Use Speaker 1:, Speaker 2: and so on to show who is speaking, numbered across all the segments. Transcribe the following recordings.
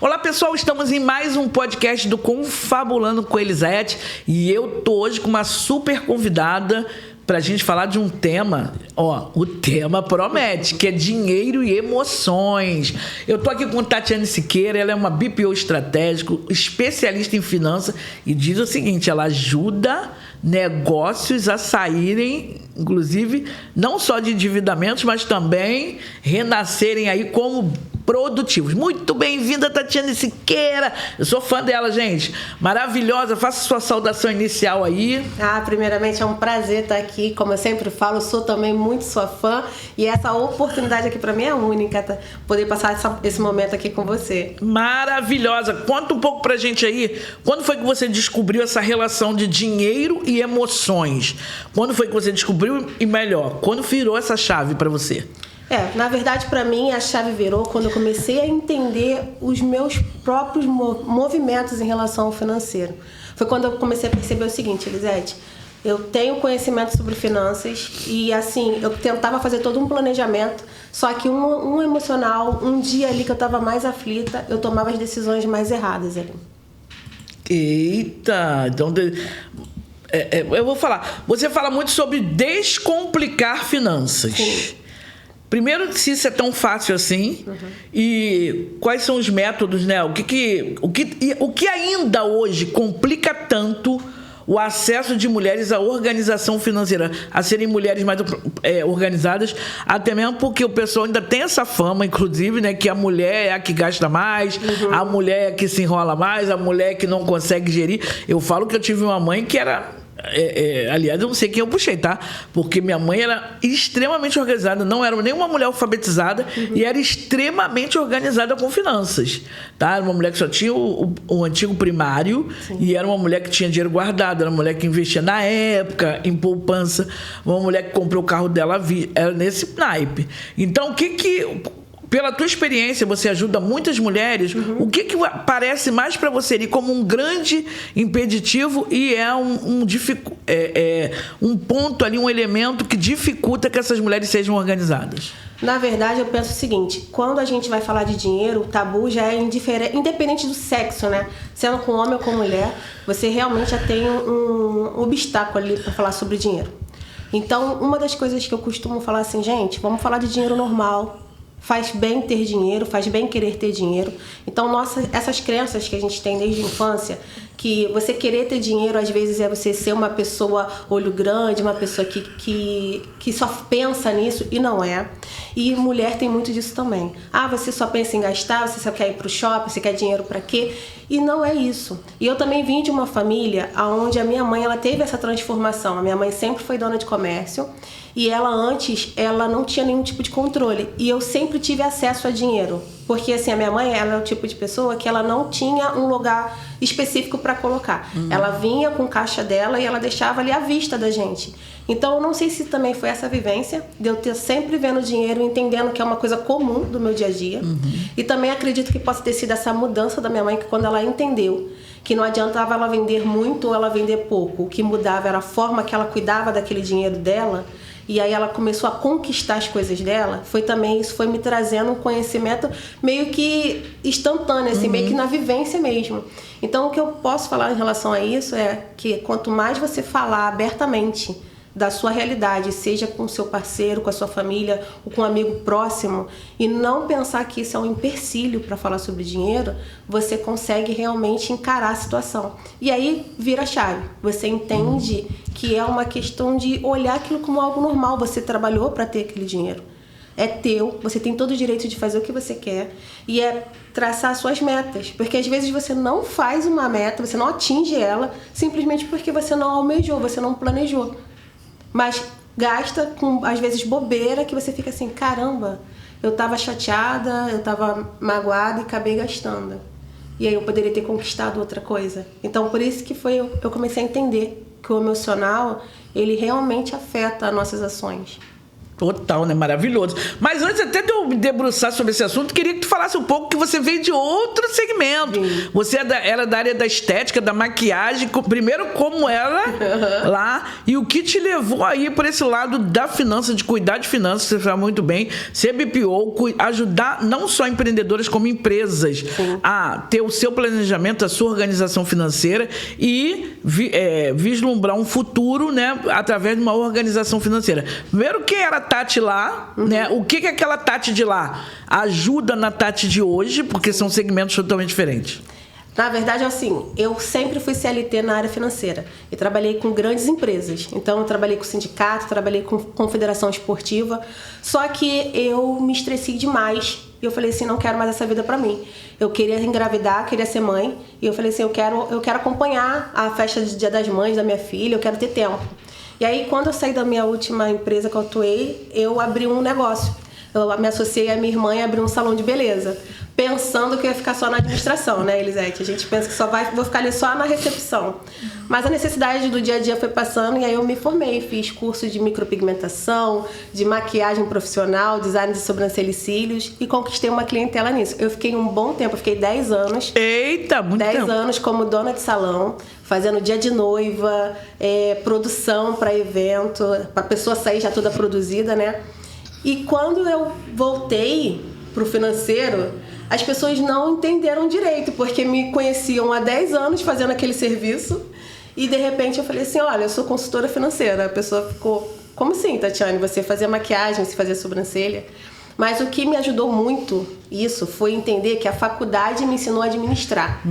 Speaker 1: Olá pessoal, estamos em mais um podcast do Confabulando com Elisete e eu tô hoje com uma super convidada pra gente falar de um tema, o tema promete, que é dinheiro e emoções. Eu tô aqui com Tatiane Siqueira, ela é uma BPO estratégico, especialista em finanças e diz o seguinte, ela ajuda negócios a saírem, inclusive, não só de endividamentos, mas também renascerem aí como produtivos. Muito bem-vinda, Tatiane Siqueira. Eu sou fã dela, gente. Maravilhosa. Faça sua saudação inicial aí.
Speaker 2: Primeiramente é um prazer estar aqui. Como eu sempre falo, eu sou também muito sua fã. E essa oportunidade aqui para mim é única, poder passar esse momento aqui com você.
Speaker 1: Maravilhosa. Conta um pouco pra gente aí. Quando foi que você descobriu essa relação de dinheiro e emoções? Quando foi que você descobriu? E melhor, quando virou essa chave para você?
Speaker 2: Na verdade, para mim, a chave virou quando eu comecei a entender os meus próprios movimentos em relação ao financeiro. Foi quando eu comecei a perceber o seguinte, Elisete, eu tenho conhecimento sobre finanças e, assim, eu tentava fazer todo um planejamento, só que um emocional, um dia ali que eu estava mais aflita, eu tomava as decisões mais erradas ali.
Speaker 1: Eita! Então, eu vou falar. Você fala muito sobre descomplicar finanças.
Speaker 2: Sim.
Speaker 1: Primeiro, se isso é tão fácil assim, e quais são os métodos, né? O que ainda hoje complica tanto o acesso de mulheres à organização financeira, a serem mulheres mais organizadas, até mesmo porque o pessoal ainda tem essa fama, inclusive, né, que a mulher é a que gasta mais, a mulher é a que se enrola mais, a mulher é que não consegue gerir. Eu falo que eu tive uma mãe que era... aliás, eu não sei quem eu puxei, tá? Porque minha mãe era extremamente organizada, não era nenhuma mulher alfabetizada e era extremamente organizada com finanças, tá? Era uma mulher que só tinha o antigo primário. Sim. E era uma mulher que tinha dinheiro guardado, era uma mulher que investia na época em poupança, uma mulher que comprou o carro dela, era nesse naipe. Então, pela tua experiência, você ajuda muitas mulheres. O que parece mais para você ali como um grande impeditivo e é um ponto ali, um elemento que dificulta que essas mulheres sejam organizadas?
Speaker 2: Na verdade, eu penso o seguinte, quando a gente vai falar de dinheiro, o tabu já é independente do sexo, né? Sendo com homem ou com mulher, você realmente já tem um obstáculo ali para falar sobre dinheiro. Então, uma das coisas que eu costumo falar assim, gente, vamos falar de dinheiro normal. Faz bem ter dinheiro, faz bem querer ter dinheiro. Então, essas crenças que a gente tem desde a infância, que você querer ter dinheiro, às vezes, é você ser uma pessoa olho grande, uma pessoa que só pensa nisso, e não é. E mulher tem muito disso também. Você só pensa em gastar, você só quer ir pro shopping, você quer dinheiro pra quê? E não é isso. E eu também vim de uma família onde a minha mãe, ela teve essa transformação. A minha mãe sempre foi dona de comércio e ela antes, ela não tinha nenhum tipo de controle. E eu sempre tive acesso a dinheiro. Porque assim, a minha mãe, ela é o tipo de pessoa que ela não tinha um lugar específico para colocar. Ela vinha com caixa dela e ela deixava ali à vista da gente. Então, eu não sei se também foi essa vivência de eu ter sempre vendo dinheiro, entendendo que é uma coisa comum do meu dia a dia. E também acredito que possa ter sido essa mudança da minha mãe, que quando ela entendeu que não adiantava ela vender muito ou ela vender pouco, o que mudava era a forma que ela cuidava daquele dinheiro dela, e aí ela começou a conquistar as coisas dela, isso foi me trazendo um conhecimento meio que instantâneo, assim, meio que na vivência mesmo. Então, o que eu posso falar em relação a isso é que quanto mais você falar abertamente da sua realidade, seja com o seu parceiro, com a sua família ou com um amigo próximo, e não pensar que isso é um empecilho para falar sobre dinheiro, você consegue realmente encarar a situação. E aí vira a chave. Você entende que é uma questão de olhar aquilo como algo normal. Você trabalhou para ter aquele dinheiro. É teu, você tem todo o direito de fazer o que você quer e é traçar suas metas. Porque às vezes você não faz uma meta, você não atinge ela, simplesmente porque você não almejou, você não planejou. Mas gasta com, às vezes, bobeira, que você fica assim, caramba, eu tava chateada, eu tava magoada e acabei gastando. E aí eu poderia ter conquistado outra coisa. Então, por isso que eu comecei a entender que o emocional, ele realmente afeta as nossas ações.
Speaker 1: Total, né? Maravilhoso. Mas antes até de eu me debruçar sobre esse assunto, queria que tu falasse um pouco que você veio de outro segmento. Sim. Você era da área da estética, da maquiagem, primeiro como ela lá, e o que te levou aí por esse lado da finança, de cuidar de finanças, você fala muito bem, ser BPO, ajudar não só empreendedoras como empresas a ter o seu planejamento, a sua organização financeira e vislumbrar um futuro, né, através de uma organização financeira. Primeiro, quem era Tati lá, né? O que aquela Tati de lá ajuda na Tati de hoje, porque são segmentos totalmente diferentes.
Speaker 2: Na verdade, assim, eu sempre fui CLT na área financeira e trabalhei com grandes empresas. Então, eu trabalhei com sindicato, trabalhei com confederação esportiva, só que eu me estressei demais e eu falei assim, não quero mais essa vida pra mim. Eu queria engravidar, queria ser mãe e eu falei assim, eu quero acompanhar a festa de Dia das Mães da minha filha, eu quero ter tempo. E aí, quando eu saí da minha última empresa que eu atuei, eu abri um negócio. Eu me associei à minha irmã e abri um salão de beleza, pensando que eu ia ficar só na administração, né, Elisete? A gente pensa que vou ficar ali só na recepção. Mas a necessidade do dia a dia foi passando e aí eu me formei. Fiz curso de micropigmentação, de maquiagem profissional, design de sobrancelha e cílios e conquistei uma clientela nisso. Eu fiquei um bom tempo, eu fiquei 10 anos.
Speaker 1: Eita, muito
Speaker 2: 10
Speaker 1: tempo.
Speaker 2: anos como dona de salão, fazendo dia de noiva, produção para evento, para a pessoa sair já toda produzida, né? E quando eu voltei pro financeiro, as pessoas não entenderam direito, porque me conheciam há 10 anos fazendo aquele serviço e de repente eu falei assim, olha, eu sou consultora financeira. A pessoa ficou, como assim, Tatiane? Você fazia maquiagem, você fazia sobrancelha? Mas o que me ajudou muito isso foi entender que a faculdade me ensinou a administrar.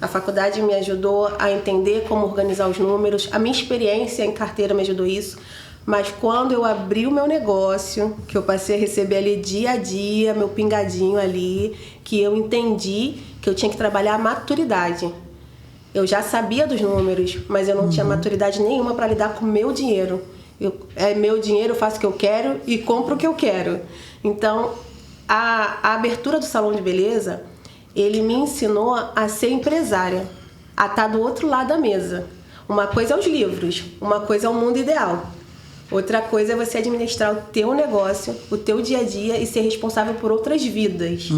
Speaker 2: A faculdade me ajudou a entender como organizar os números, a minha experiência em carteira me ajudou isso. Mas quando eu abri o meu negócio, que eu passei a receber ali dia a dia, meu pingadinho ali, que eu entendi que eu tinha que trabalhar a maturidade. Eu já sabia dos números, mas eu não tinha maturidade nenhuma para lidar com o meu dinheiro. É meu dinheiro, eu faço o que eu quero e compro o que eu quero. Então, a abertura do salão de beleza, ele me ensinou a ser empresária, a estar do outro lado da mesa. Uma coisa é os livros, uma coisa é o mundo ideal. Outra coisa é você administrar o teu negócio, o teu dia a dia e ser responsável por outras vidas.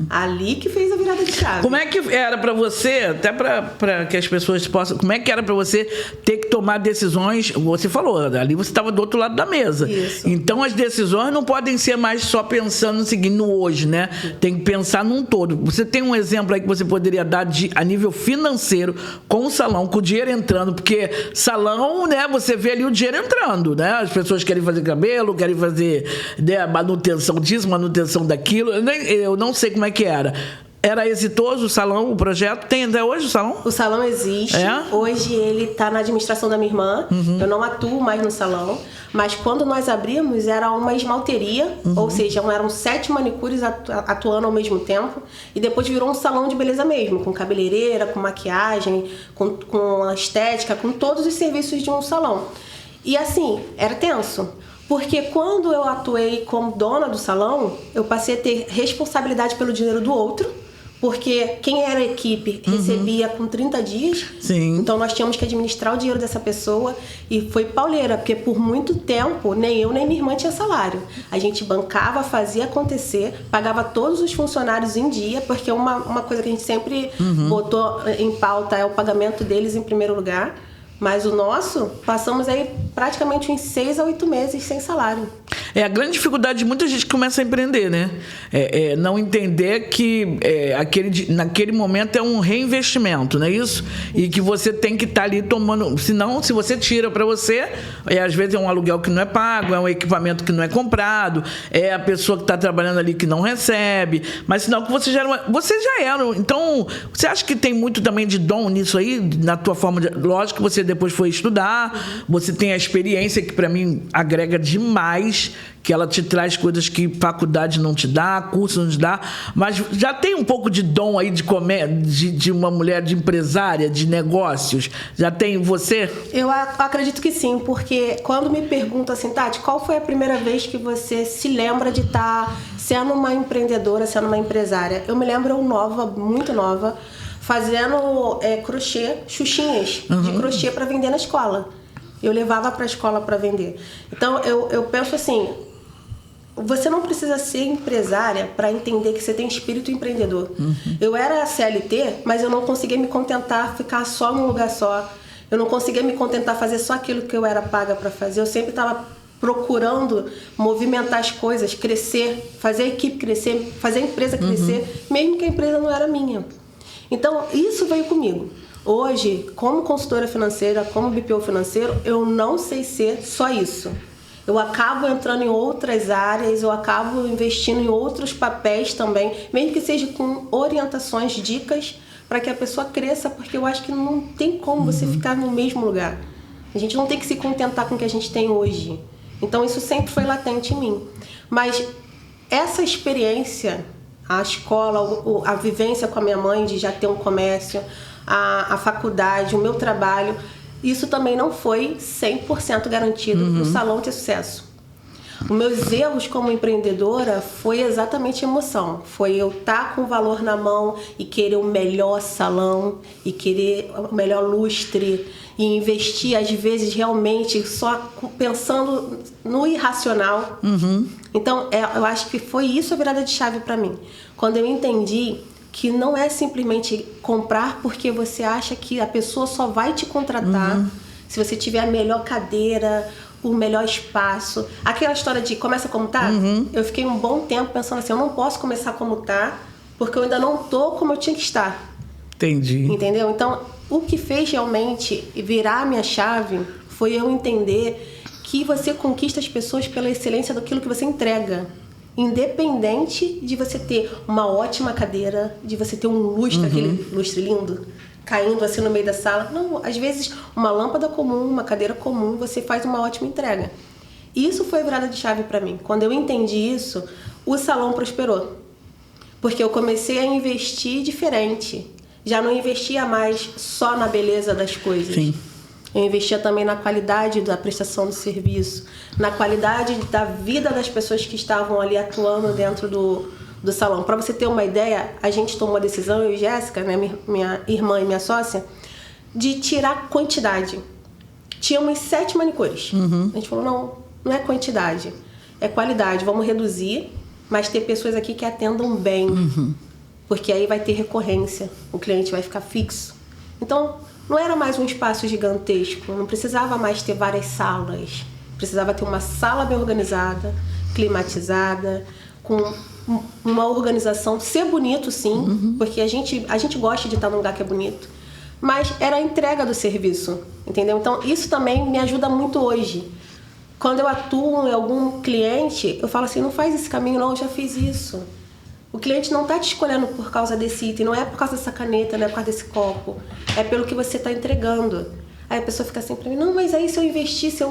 Speaker 2: Ali que fez a virada de chave.
Speaker 1: Como é que era pra você, até pra que as pessoas possam... Como é que era pra você ter que tomar decisões? Você falou, ali você estava do outro lado da mesa.
Speaker 2: Isso.
Speaker 1: Então as decisões não podem ser mais só pensando no seguinte, no hoje, né? Tem que pensar num todo. Você tem um exemplo aí que você poderia dar a nível financeiro com o salão, com o dinheiro entrando, porque salão, né, você vê ali o dinheiro entrando, né? As pessoas querem fazer cabelo, querem fazer, né, manutenção disso, manutenção daquilo. Eu não sei como é que era. Era exitoso o salão, o projeto? Tem até hoje o salão?
Speaker 2: O salão existe. Hoje ele está na administração da minha irmã. Eu não atuo mais no salão. Mas quando nós abrimos, era uma esmalteria. Ou seja, eram 7 manicures atuando ao mesmo tempo. E depois virou um salão de beleza mesmo. Com cabeleireira, com maquiagem, com a estética, com todos os serviços de um salão. E assim, era tenso. Porque quando eu atuei como dona do salão, eu passei a ter responsabilidade pelo dinheiro do outro. Porque quem era a equipe recebia com 30 dias.
Speaker 1: Sim.
Speaker 2: Então nós tínhamos que administrar o dinheiro dessa pessoa. E foi pauleira, porque por muito tempo nem eu nem minha irmã tinha salário. A gente bancava, fazia acontecer, pagava todos os funcionários em dia, porque uma coisa que a gente sempre botou em pauta é o pagamento deles em primeiro lugar. Mas o nosso, passamos aí praticamente uns 6 a 8 meses sem salário.
Speaker 1: É a grande dificuldade de muita gente que começa a empreender, né? Não entender que naquele momento é um reinvestimento, não é isso? E que você tem que estar ali tomando... Senão, se você tira para você, às vezes é um aluguel que não é pago, é um equipamento que não é comprado, é a pessoa que está trabalhando ali que não recebe, mas senão que você já era... Você já era. Então, você acha que tem muito também de dom nisso aí? Na tua forma de... Lógico que você depois foi estudar, você tem a experiência que para mim agrega demais, que ela te traz coisas que faculdade não te dá, curso não te dá, mas já tem um pouco de dom aí de uma mulher de empresária, de negócios? Já tem você?
Speaker 2: Eu acredito que sim, porque quando me perguntam assim, Tati, qual foi a primeira vez que você se lembra de estar sendo uma empreendedora, sendo uma empresária? Eu me lembro eu nova, muito nova, fazendo crochê, xuxinhas de crochê para vender na escola. Eu levava para a escola para vender. Então, eu penso assim, você não precisa ser empresária para entender que você tem espírito empreendedor. Eu era CLT, mas eu não conseguia me contentar ficar só num lugar só. Eu não conseguia me contentar fazer só aquilo que eu era paga para fazer. Eu sempre estava procurando movimentar as coisas, crescer, fazer a equipe crescer, fazer a empresa crescer, mesmo que a empresa não era minha. Então, isso veio comigo. Hoje, como consultora financeira, como BPO financeiro, eu não sei ser só isso. Eu acabo entrando em outras áreas, eu acabo investindo em outros papéis também, mesmo que seja com orientações, dicas, para que a pessoa cresça, porque eu acho que não tem como você ficar no mesmo lugar. A gente não tem que se contentar com o que a gente tem hoje. Então isso sempre foi latente em mim. Mas essa experiência, a escola, a vivência com a minha mãe de já ter um comércio, a faculdade, o meu trabalho, isso também não foi 100% garantido para o salão ter sucesso. Os meus erros como empreendedora foi exatamente emoção. Foi eu estar com o valor na mão e querer o melhor salão, e querer o melhor lustre, e investir, às vezes, realmente só pensando no irracional. Então, eu acho que foi isso a virada de chave para mim. Quando eu entendi que não é simplesmente comprar porque você acha que a pessoa só vai te contratar se você tiver a melhor cadeira, o melhor espaço. Aquela história de começa como tá, eu fiquei um bom tempo pensando assim, eu não posso começar como tá, porque eu ainda não tô como eu tinha que estar.
Speaker 1: Entendi.
Speaker 2: Entendeu? Então, o que fez realmente virar a minha chave foi eu entender que você conquista as pessoas pela excelência daquilo que você entrega. Independente de você ter uma ótima cadeira, de você ter um lustre, aquele lustre lindo, caindo assim no meio da sala. Não, às vezes uma lâmpada comum, uma cadeira comum, você faz uma ótima entrega. Isso foi virada de chave para mim. Quando eu entendi isso, o salão prosperou. Porque eu comecei a investir diferente. Já não investia mais só na beleza das coisas.
Speaker 1: Sim.
Speaker 2: Eu investia também na qualidade da prestação do serviço, na qualidade da vida das pessoas que estavam ali atuando dentro do salão. Para você ter uma ideia, a gente tomou a decisão, eu e Jéssica, né, minha irmã e minha sócia, de tirar quantidade. Tínhamos 7 manicures. A gente falou, não é quantidade, é qualidade. Vamos reduzir, mas ter pessoas aqui que atendam bem. Porque aí vai ter recorrência, o cliente vai ficar fixo. Então, não era mais um espaço gigantesco, não precisava mais ter várias salas. Precisava ter uma sala bem organizada, climatizada, com uma organização, ser bonito sim, porque a gente gosta de estar num lugar que é bonito, mas era a entrega do serviço, entendeu? Então isso também me ajuda muito hoje. Quando eu atuo em algum cliente, eu falo assim, não faz esse caminho não, eu já fiz isso. O cliente não está te escolhendo por causa desse item, não é por causa dessa caneta, não é por causa desse copo, é pelo que você está entregando. Aí a pessoa fica assim pra mim, não, mas aí se eu investir, se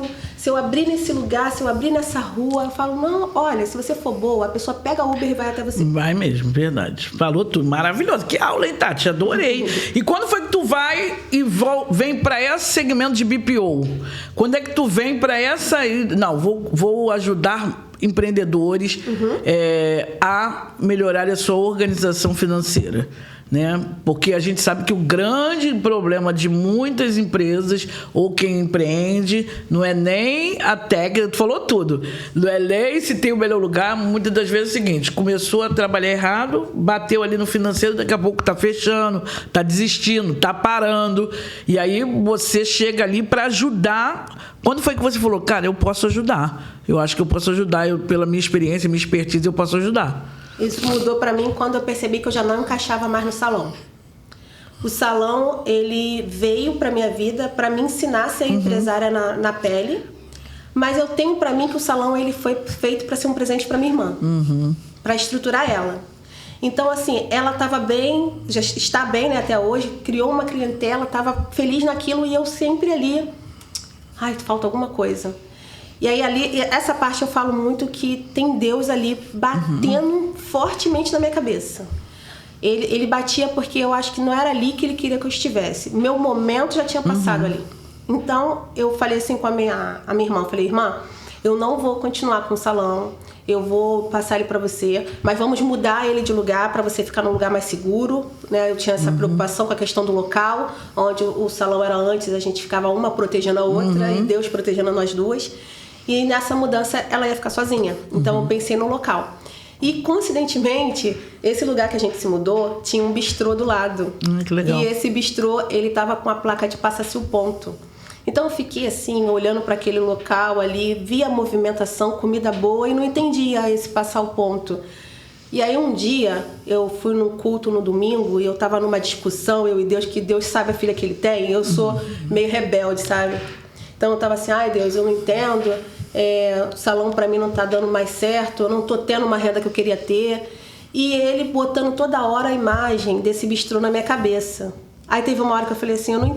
Speaker 2: eu abrir nesse lugar, se eu abrir nessa rua, eu falo, não, olha, se você for boa, a pessoa pega o Uber e vai até você.
Speaker 1: Vai mesmo, verdade. Falou tudo, maravilhoso. Que aula, hein, Tati? Adorei. E quando foi que tu vai e vem pra esse segmento de BPO? Quando é que tu vem pra essa... Não, vou ajudar empreendedores a melhorar a sua organização financeira, né? Porque a gente sabe que o grande problema de muitas empresas ou quem empreende não é nem a técnica, tu falou tudo, não é nem se tem o melhor lugar. Muitas das vezes é o seguinte, começou a trabalhar errado, bateu ali no financeiro, daqui a pouco tá fechando, tá desistindo, tá parando, e aí você chega ali para ajudar. Quando foi que você falou, cara, eu posso ajudar, eu acho que eu posso ajudar, pela minha experiência, minha expertise, eu posso ajudar?
Speaker 2: Isso mudou para mim quando eu percebi que eu já não encaixava mais no salão. O salão, ele veio para minha vida para me ensinar a ser empresária na pele, mas eu tenho para mim que o salão ele foi feito para ser um presente para minha irmã, para estruturar ela. Então, assim, ela estava bem, já está bem, né, até hoje, criou uma clientela, estava feliz naquilo e eu sempre ali, ai, falta alguma coisa. E aí ali, essa parte eu falo muito que tem Deus ali batendo fortemente na minha cabeça. Ele batia porque eu acho que não era ali que ele queria que eu estivesse. Meu momento já tinha passado ali. Então eu falei assim com a minha irmã, eu falei, irmã, eu não vou continuar com o salão, eu vou passar ele para você, mas vamos mudar ele de lugar para você ficar num lugar mais seguro, né? Eu tinha essa preocupação com a questão do local, onde o salão era antes, a gente ficava uma protegendo a outra e Deus protegendo nós duas. E nessa mudança ela ia ficar sozinha. Então eu pensei no local. E coincidentemente, esse lugar que a gente se mudou tinha um bistrô do lado.
Speaker 1: Que legal.
Speaker 2: E esse bistrô, ele tava com a placa de passa-se o ponto. Então eu fiquei assim, olhando para aquele local ali, via a movimentação, comida boa e não entendia esse passar o ponto. E aí um dia eu fui num culto no domingo e eu tava numa discussão, eu e Deus, que Deus sabe a filha que ele tem, eu sou meio rebelde, sabe? Então eu tava assim, ai Deus, eu não entendo, o salão pra mim não tá dando mais certo, eu não tô tendo uma renda que eu queria ter. E ele botando toda hora a imagem desse bistrô na minha cabeça. Aí teve uma hora que eu falei assim,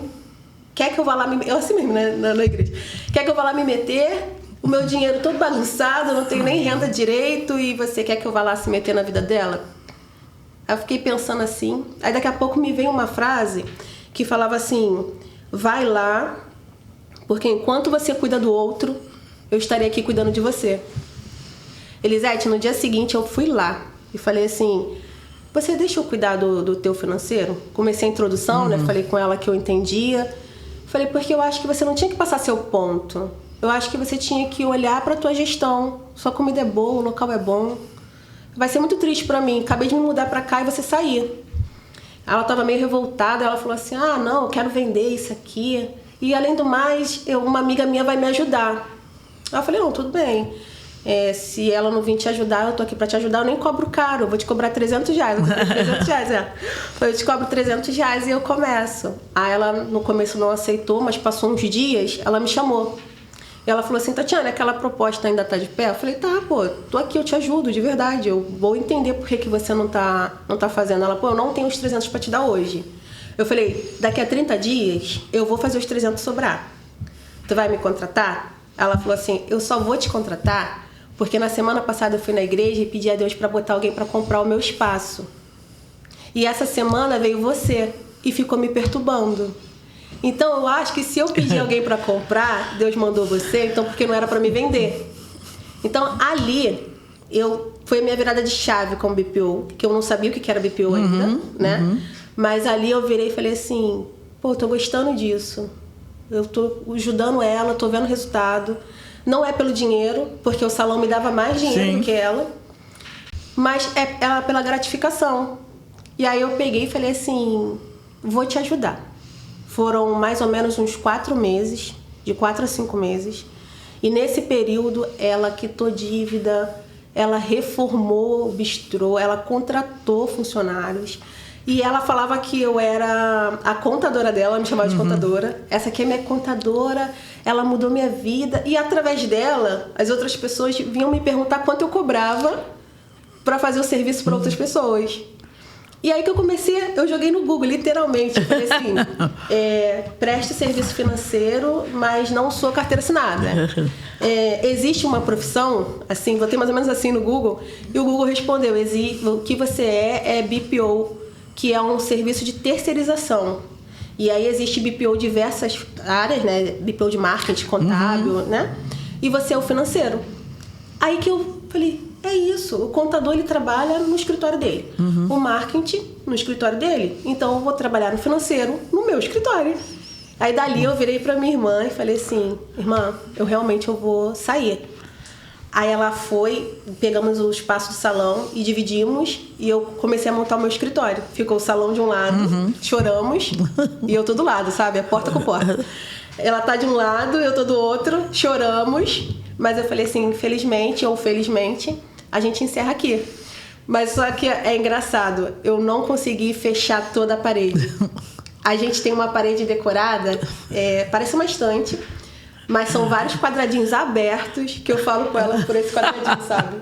Speaker 2: quer que eu vá lá eu assim mesmo, né, na igreja, quer que eu vá lá me meter? O meu dinheiro todo bagunçado, eu não tenho nem renda direito e você quer que eu vá lá se meter na vida dela? Aí eu fiquei pensando assim, aí daqui a pouco me veio uma frase que falava assim, vai lá, porque enquanto você cuida do outro, eu estarei aqui cuidando de você. Elisete, no dia seguinte eu fui lá e falei assim, você deixa eu cuidar do teu financeiro? Comecei a introdução, né? Falei com ela que eu entendia. Falei, porque eu acho que você não tinha que passar seu ponto. Eu acho que você tinha que olhar pra tua gestão. Sua comida é boa, o local é bom. Vai ser muito triste pra mim. Acabei de me mudar pra cá e você sair. Ela tava meio revoltada. Ela falou assim, não, eu quero vender isso aqui. E além do mais, uma amiga minha vai me ajudar. Eu falei, não, tudo bem. Se ela não vir te ajudar, eu tô aqui pra te ajudar. Eu nem cobro caro, eu vou te cobrar R$300. Eu cobrei R$300, Eu te cobro R$300 e eu começo. Aí ela no começo não aceitou, mas passou uns dias, ela me chamou. E ela falou assim, Tatiana, aquela proposta ainda tá de pé? Eu falei, tá, pô, tô aqui, eu te ajudo, de verdade. Eu vou entender por que você não tá fazendo. Ela, pô, eu não tenho os 300 pra te dar hoje. Eu falei, daqui a 30 dias, eu vou fazer os 300 sobrar. Tu vai me contratar? Ela falou assim, eu só vou te contratar porque na semana passada eu fui na igreja e pedi a Deus pra botar alguém pra comprar o meu espaço. E essa semana veio você e ficou me perturbando. Então eu acho que se eu pedir alguém para comprar, Deus mandou você, então porque não era para me vender. Então ali foi a minha virada de chave com o BPO, que eu não sabia o que era BPO ainda, né? Mas ali eu virei e falei assim, pô, tô gostando disso. Eu tô ajudando ela, tô vendo resultado. Não é pelo dinheiro, porque o salão me dava mais dinheiro do que ela, mas é pela gratificação. E aí eu peguei e falei assim, vou te ajudar. Foram mais ou menos uns 4 meses, de 4 a 5 meses. E nesse período, ela quitou dívida, ela reformou o bistrô, ela contratou funcionários. E ela falava que eu era a contadora dela, ela me chamava de contadora. Essa aqui é minha contadora, ela mudou minha vida. E através dela, as outras pessoas vinham me perguntar quanto eu cobrava para fazer o serviço para outras pessoas. E aí que eu joguei no Google, literalmente. Eu falei assim, preste serviço financeiro, mas não sou carteira assinada. Existe uma profissão, assim, botei mais ou menos assim no Google, e o Google respondeu, o que você é BPO, que é um serviço de terceirização. E aí existe BPO de diversas áreas, né? BPO de marketing, contábil, né? E você é o financeiro. Aí que eu falei, é isso, o contador ele trabalha no escritório dele, o marketing no escritório dele, então eu vou trabalhar no financeiro no meu escritório. Aí dali eu virei pra minha irmã e falei assim, irmã, eu vou sair. Aí ela foi, pegamos o espaço do salão e dividimos e eu comecei a montar o meu escritório. Ficou o salão de um lado, choramos, e eu tô do lado, sabe? É porta com porta. Ela tá de um lado, eu tô do outro, choramos, mas eu falei assim, infelizmente ou felizmente, a gente encerra aqui. Mas só que é engraçado, eu não consegui fechar toda a parede. A gente tem uma parede decorada, parece uma estante, mas são vários quadradinhos abertos que eu falo com ela por esse quadradinho, sabe?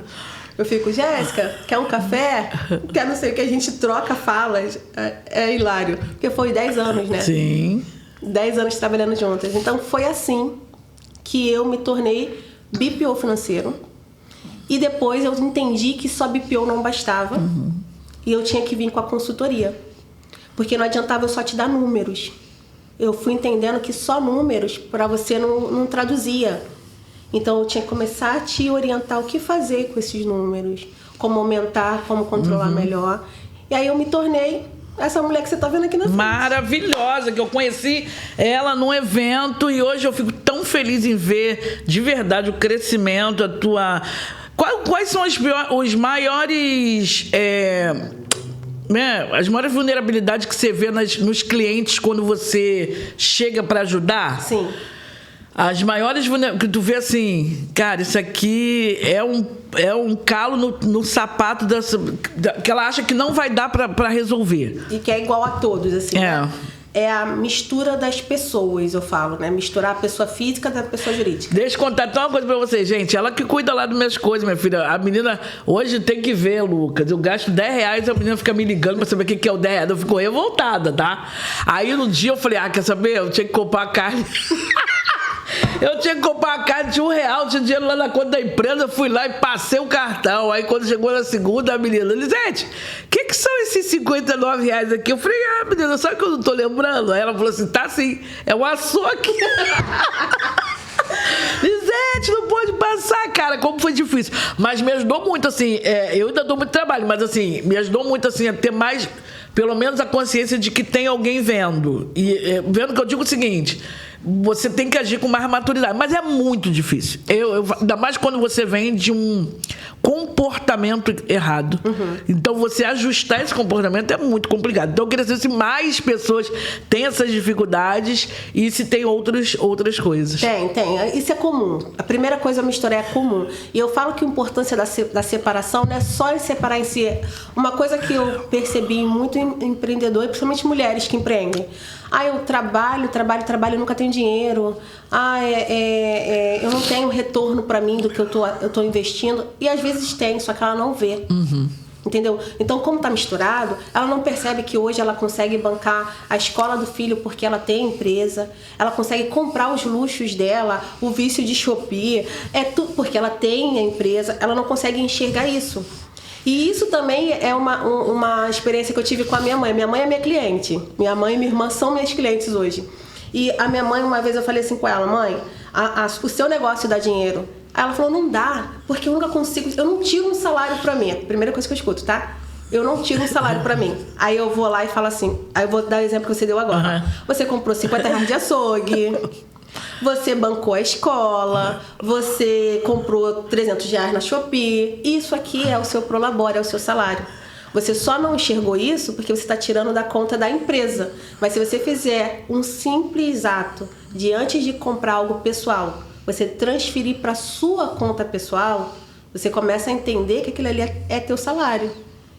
Speaker 2: Eu fico, Jéssica, quer um café? Quer não sei o que, a gente troca falas. É hilário. Porque foi 10 anos, né?
Speaker 1: Sim.
Speaker 2: 10 anos trabalhando juntas. Então foi assim que eu me tornei BPO financeiro. E depois eu entendi que só BPO não bastava. E eu tinha que vir com a consultoria. Porque não adiantava eu só te dar números. Eu fui entendendo que só números para você não traduzia. Então eu tinha que começar a te orientar o que fazer com esses números. Como aumentar, como controlar melhor. E aí eu me tornei essa mulher que você tá vendo aqui na frente.
Speaker 1: Maravilhosa, que eu conheci ela num evento e hoje eu fico tão feliz em ver de verdade o crescimento, a tua... Quais são os maiores... as maiores vulnerabilidades que você vê nos clientes quando você chega para ajudar?
Speaker 2: Sim.
Speaker 1: As maiores que tu vê assim, cara, isso aqui é um calo no sapato que ela acha que não vai dar para resolver.
Speaker 2: E que é igual a todos, assim. Né? É a mistura das pessoas, eu falo, né? Misturar a pessoa física da pessoa jurídica.
Speaker 1: Deixa eu contar uma coisa pra vocês, gente. Ela que cuida lá das minhas coisas, minha filha. A menina, hoje tem que ver, Lucas. Eu gasto R$10, a menina fica me ligando pra saber o que é o R$10. Eu fico revoltada, tá? Aí no dia eu falei, quer saber? Eu tinha que comprar a carne. Eu tinha que comprar a carne de R$1, tinha dinheiro lá na conta da empresa, fui lá e passei o cartão. Aí quando chegou na segunda, a menina, Lisete, o que são esses R$59 aqui? Eu falei, menina, sabe que eu não tô lembrando? Aí ela falou assim, tá sim, é um açougue. Lisete, não pode passar, cara, como foi difícil. Mas me ajudou muito, assim, eu ainda dou muito trabalho, mas assim, me ajudou muito, assim, a ter mais, pelo menos a consciência de que tem alguém vendo. E vendo que eu digo o seguinte... Você tem que agir com mais maturidade, mas é muito difícil. Ainda mais quando você vem de um comportamento errado. Então, você ajustar esse comportamento é muito complicado. Então, eu queria saber se mais pessoas têm essas dificuldades e se tem outras coisas.
Speaker 2: Tem. Isso é comum. A primeira coisa a misturar é comum. E eu falo que a importância da separação não é só em separar em si. Uma coisa que eu percebi em muito empreendedor, e principalmente mulheres que empreendem. Eu trabalho, nunca tenho dinheiro. Eu não tenho retorno para mim do que eu tô investindo. E às vezes tem, só que ela não vê. Entendeu? Então, como tá misturado, ela não percebe que hoje ela consegue bancar a escola do filho porque ela tem empresa, ela consegue comprar os luxos dela, o vício de Shopee, tudo porque ela tem a empresa, ela não consegue enxergar isso. E isso também é uma experiência que eu tive com a minha mãe. Minha mãe é minha cliente. Minha mãe e minha irmã são minhas clientes hoje. E a minha mãe, uma vez eu falei assim com ela, mãe, o seu negócio dá dinheiro. Aí ela falou, não dá, porque eu nunca consigo, eu não tiro um salário pra mim. Primeira coisa que eu escuto, tá? Eu não tiro um salário pra mim. Aí eu vou lá e falo assim, aí eu vou dar o exemplo que você deu agora. Você comprou R$50 de açougue, você bancou a escola, você comprou R$300 na Shopee. Isso aqui é o seu prolabore, é o seu salário. Você só não enxergou isso porque você está tirando da conta da empresa. Mas se você fizer um simples ato de antes de comprar algo pessoal, você transferir para sua conta pessoal, você começa a entender que aquilo ali é teu salário.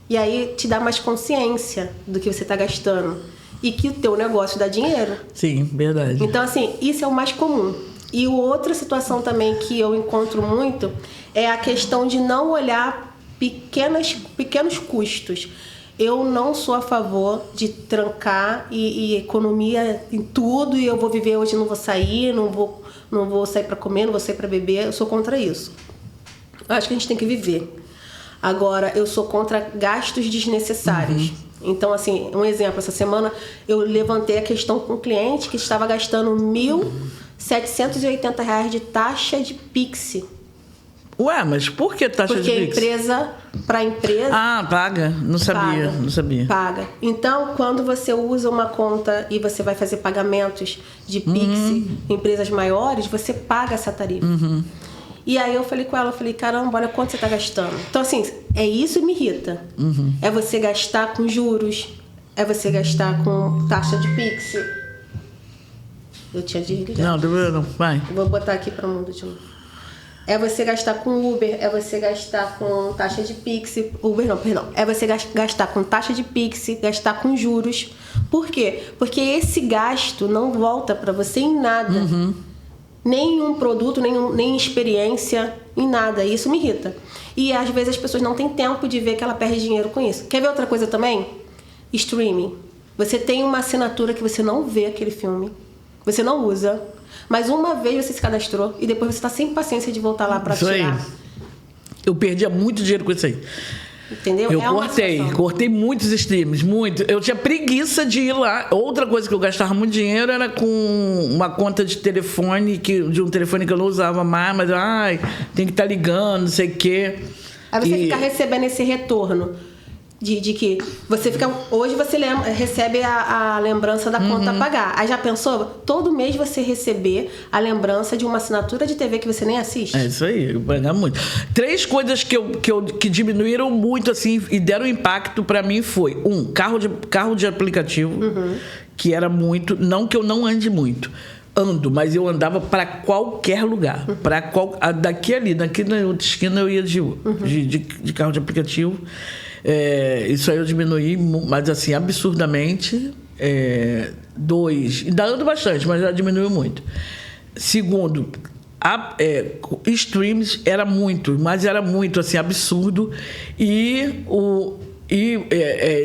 Speaker 2: E aí te dá mais consciência do que você está gastando. E que o teu negócio dá dinheiro.
Speaker 1: Sim, verdade.
Speaker 2: Então, assim, isso é o mais comum. E outra situação também que eu encontro muito é a questão de não olhar pequenos custos. Eu não sou a favor de trancar e economia em tudo e eu vou viver hoje, não vou sair, não vou sair para comer, não vou sair para beber. Eu sou contra isso. Eu acho que a gente tem que viver. Agora, eu sou contra gastos desnecessários. Então, assim, um exemplo, essa semana eu levantei a questão com um cliente que estava gastando R$1.780 de taxa de Pix.
Speaker 1: Ué, mas por que taxa de Pix?
Speaker 2: Porque empresa para empresa...
Speaker 1: paga. Não sabia.
Speaker 2: Paga. Então, quando você usa uma conta e você vai fazer pagamentos de Pix em empresas maiores, você paga essa tarifa. E aí eu falei com ela, caramba, olha quanto você está gastando. Então, assim, isso me irrita. É você gastar com juros, é você gastar com taxa de Pix. Eu tinha desligado.
Speaker 1: Não, vai.
Speaker 2: Vou botar aqui para o mundo de novo. É você gastar com Uber, é você gastar com taxa de Pix. É você gastar com taxa de Pix, gastar com juros. Por quê? Porque esse gasto não volta para você em nada. Nenhum produto, nem experiência, em nada. Isso me irrita. E às vezes as pessoas não têm tempo de ver que ela perde dinheiro com isso. Quer ver outra coisa também? Streaming. Você tem uma assinatura que você não vê aquele filme. Você não usa. Mas uma vez você se cadastrou e depois você está sem paciência de voltar lá para tirar.
Speaker 1: Eu perdia muito dinheiro com isso aí.
Speaker 2: Entendeu?
Speaker 1: Eu cortei muitos streams, muito. Eu tinha preguiça de ir lá. Outra coisa que eu gastava muito dinheiro era com uma conta de telefone, de um telefone que eu não usava mais, mas tem que estar ligando, não sei o quê.
Speaker 2: Aí você fica recebendo esse retorno. De que você fica... Hoje você recebe a lembrança da conta a pagar. Aí já pensou? Todo mês você receber a lembrança de uma assinatura de TV que você nem assiste?
Speaker 1: É isso aí, pagar muito. 3 coisas que diminuíram muito, assim, e deram impacto pra mim foi... carro de aplicativo, que era muito... Não que eu não ande muito. Ando, mas eu andava para qualquer lugar. Daqui na outra esquina eu ia de carro de aplicativo. Isso aí eu diminuí, mas assim, absurdamente. 2, ainda ando bastante, mas já diminuiu muito. Segundo, streams era muito assim, absurdo. E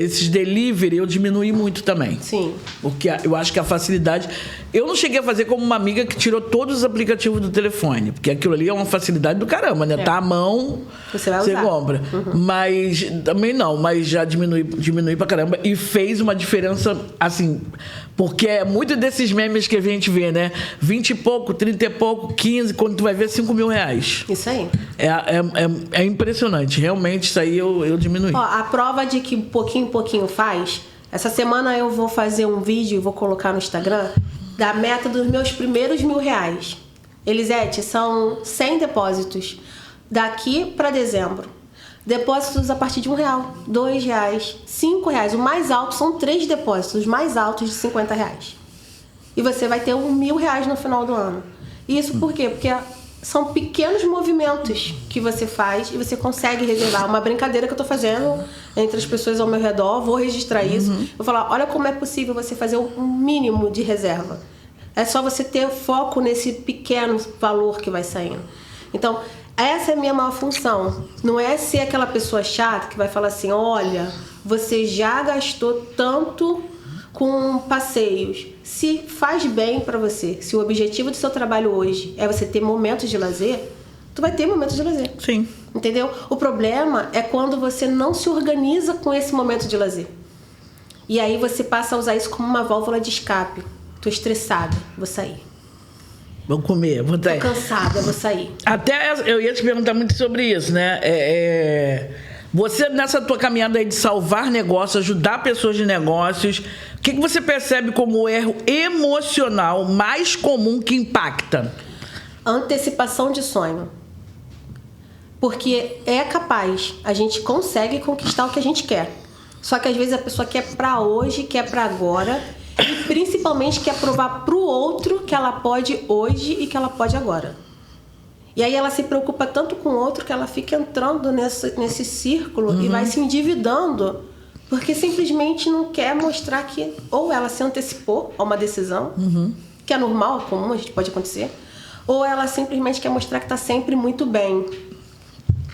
Speaker 1: esses delivery eu diminui muito também.
Speaker 2: Sim.
Speaker 1: Porque eu acho que a facilidade... Eu não cheguei a fazer como uma amiga que tirou todos os aplicativos do telefone, porque aquilo ali é uma facilidade do caramba, né? Tá à mão,
Speaker 2: você vai usar.
Speaker 1: Compra. Mas também não, mas já diminui pra caramba e fez uma diferença, assim, porque é muito desses memes que a gente vê, né? 20 e pouco, 30 e pouco, 15, quando tu vai ver R$5.000.
Speaker 2: Isso aí.
Speaker 1: É impressionante, realmente isso aí eu diminui.
Speaker 2: Ó, a prova de que pouquinho em pouquinho faz, essa semana eu vou fazer um vídeo e vou colocar no Instagram da meta dos meus primeiros R$1.000. Elisete, são 100 depósitos daqui para dezembro. Depósitos a partir de R$1, R$2, R$5. O mais alto são 3 depósitos, os mais altos de R$50. E você vai ter R$1.000 no final do ano. Isso por quê? Porque são pequenos movimentos que você faz e você consegue reservar. Uma brincadeira que eu tô fazendo entre as pessoas ao meu redor, vou registrar isso. Vou falar, olha como é possível você fazer um mínimo de reserva. É só você ter foco nesse pequeno valor que vai saindo. Então, essa é a minha maior função. Não é ser aquela pessoa chata que vai falar assim, olha, você já gastou tanto com passeios. Se faz bem pra você, se o objetivo do seu trabalho hoje é você ter momentos de lazer, tu vai ter momentos de lazer.
Speaker 1: Sim.
Speaker 2: Entendeu? O problema é quando você não se organiza com esse momento de lazer. E aí você passa a usar isso como uma válvula de escape. Tô estressada, vou sair.
Speaker 1: Vou comer, vou sair.
Speaker 2: Tô cansada, vou sair.
Speaker 1: Até eu ia te perguntar muito sobre isso, né? Você, nessa tua caminhada aí de salvar negócios, ajudar pessoas de negócios, o que você percebe como o erro emocional mais comum que impacta?
Speaker 2: Antecipação de sonho. Porque é capaz, a gente consegue conquistar o que a gente quer. Só que às vezes a pessoa quer pra hoje, quer pra agora, e principalmente quer provar pro outro que ela pode hoje e que ela pode agora. E aí ela se preocupa tanto com o outro que ela fica entrando nesse círculo e vai se endividando porque simplesmente não quer mostrar que ou ela se antecipou a uma decisão, que é normal, é comum, a gente pode acontecer, ou ela simplesmente quer mostrar que está sempre muito bem.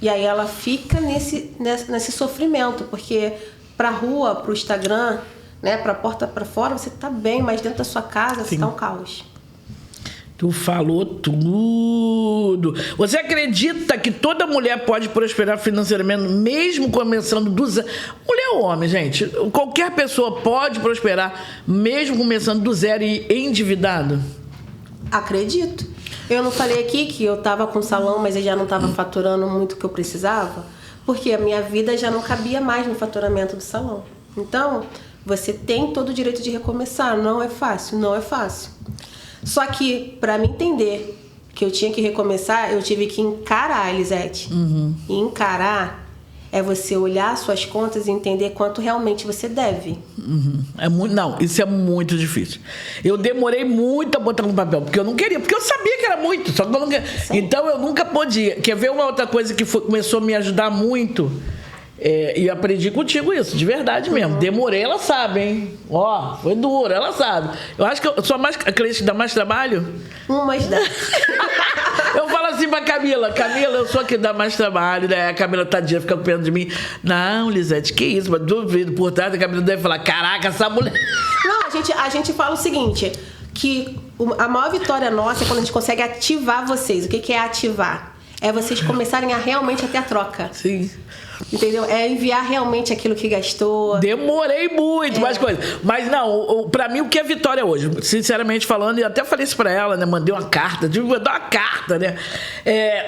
Speaker 2: E aí ela fica nesse sofrimento, porque pra rua, pro Instagram, né, pra porta pra fora, você tá bem, mas dentro da sua casa você tá um caos.
Speaker 1: Tu falou tudo. Você acredita que toda mulher pode prosperar financeiramente, mesmo começando do zero? Mulher ou homem, gente? Qualquer pessoa pode prosperar, mesmo começando do zero e endividado?
Speaker 2: Acredito. Eu não falei aqui que eu tava com salão, mas eu já não tava faturando muito o que eu precisava, porque a minha vida já não cabia mais no faturamento do salão. Então, você tem todo o direito de recomeçar. Não é fácil, não é fácil. Só que, para me entender que eu tinha que recomeçar, eu tive que encarar, Elisete. E encarar é você olhar suas contas e entender quanto realmente você deve.
Speaker 1: Não, isso é muito difícil. Eu demorei muito a botar no papel, porque eu não queria, porque eu sabia que era muito, só que eu não queria. Então eu nunca podia. Quer ver uma outra coisa que começou a me ajudar muito? E aprendi contigo isso, de verdade mesmo. Demorei, ela sabe, hein? Ó, foi duro, ela sabe. Eu acho que eu sou mais a cliente que dá mais trabalho.
Speaker 2: Mas dá.
Speaker 1: Eu falo assim pra Camila, eu sou a que dá mais trabalho, né? A Camila tadinha fica perto de mim. Não, Lisete, que isso? Mas duvido por trás, a Camila deve falar, caraca, essa mulher.
Speaker 2: Não, a gente fala o seguinte, que a maior vitória nossa é quando a gente consegue ativar vocês. O que é ativar? É vocês começarem a realmente ter a troca.
Speaker 1: Sim.
Speaker 2: Entendeu? É enviar realmente aquilo que gastou.
Speaker 1: Demorei muito, mais coisa. Mas não, pra mim o que é vitória hoje? Sinceramente falando, e até falei isso pra ela, né? Mandei uma carta, mandar uma carta, né?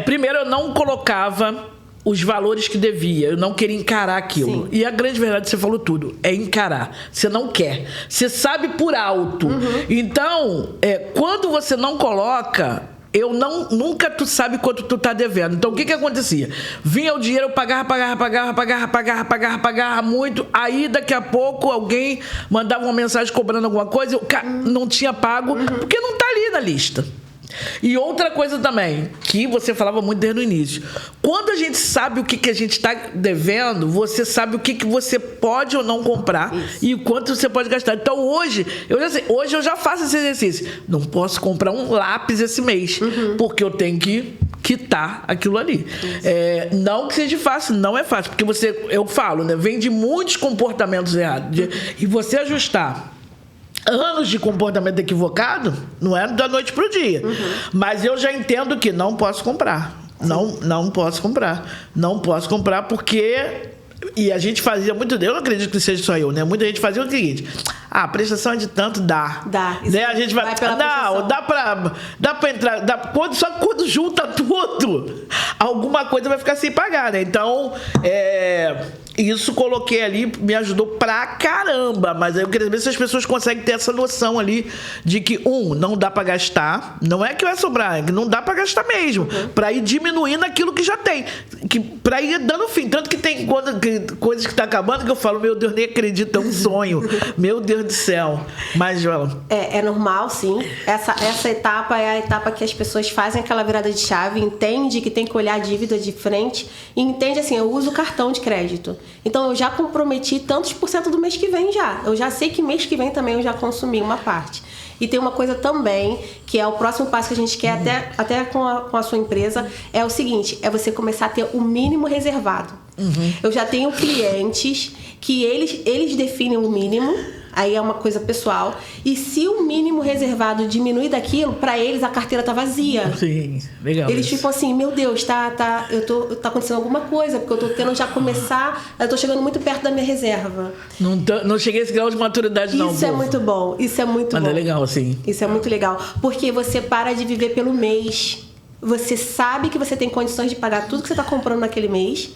Speaker 1: Primeiro eu não colocava os valores que devia. Eu não queria encarar aquilo.
Speaker 2: Sim.
Speaker 1: E a grande verdade, você falou tudo, é encarar. Você não quer. Você sabe por alto. Então, quando você não coloca... Nunca tu sabe quanto tu tá devendo. Então, o que acontecia? Vinha o dinheiro, eu pagava muito. Aí, daqui a pouco, alguém mandava uma mensagem cobrando alguma coisa. Eu não tinha pago, porque não tá ali na lista. E outra coisa também, que você falava muito desde o início. Quando a gente sabe o que a gente está devendo, você sabe o que você pode ou não comprar. Isso. E o quanto você pode gastar. Então hoje eu já faço esse exercício. Não posso comprar um lápis esse mês, porque eu tenho que quitar aquilo ali. Não que seja fácil, não é fácil, porque eu falo, né? Vem de muitos comportamentos errados. E você ajustar anos de comportamento equivocado não é da noite pro dia. Mas eu já entendo que não posso comprar. Não posso comprar. Não posso comprar porque... E a gente fazia muito... Eu não acredito que seja só eu, né? Muita gente fazia o seguinte... a prestação é de tanto, dá. Né? A gente vai pela prestação. Dá pra entrar... só que quando junta tudo, alguma coisa vai ficar sem pagar, né? Então, isso coloquei ali, me ajudou pra caramba. Mas eu queria ver se as pessoas conseguem ter essa noção ali de que, não dá pra gastar. Não é que vai sobrar, é que não dá pra gastar mesmo. Pra ir diminuindo aquilo que já tem. Pra ir dando fim. Tanto que tem coisas que tá acabando que eu falo, meu Deus, nem acredito, é um sonho. Meu Deus do céu. Mas, Joela...
Speaker 2: É normal, sim. Essa etapa é a etapa que as pessoas fazem aquela virada de chave, entende que tem que olhar a dívida de frente e entende assim, eu uso cartão de crédito. Então, eu já comprometi tantos % do mês que vem já. Eu já sei que mês que vem também eu já consumi uma parte. E tem uma coisa também, que é o próximo passo que a gente quer, até com a sua empresa, é o seguinte, é você começar a ter o mínimo reservado. Eu já tenho clientes que eles definem o mínimo, aí é uma coisa pessoal, e se o mínimo reservado diminuir daquilo, pra eles a carteira tá vazia.
Speaker 1: Sim, legal.
Speaker 2: Eles ficam assim, meu Deus, tá acontecendo alguma coisa, porque eu tô tendo já começar, eu tô chegando muito perto da minha reserva.
Speaker 1: Não cheguei a esse grau de maturidade, não.
Speaker 2: Isso é muito bom, isso é muito bom.
Speaker 1: Mas é legal, sim.
Speaker 2: Isso é muito legal, porque você para de viver pelo mês. Você sabe que você tem condições de pagar tudo que você tá comprando naquele mês.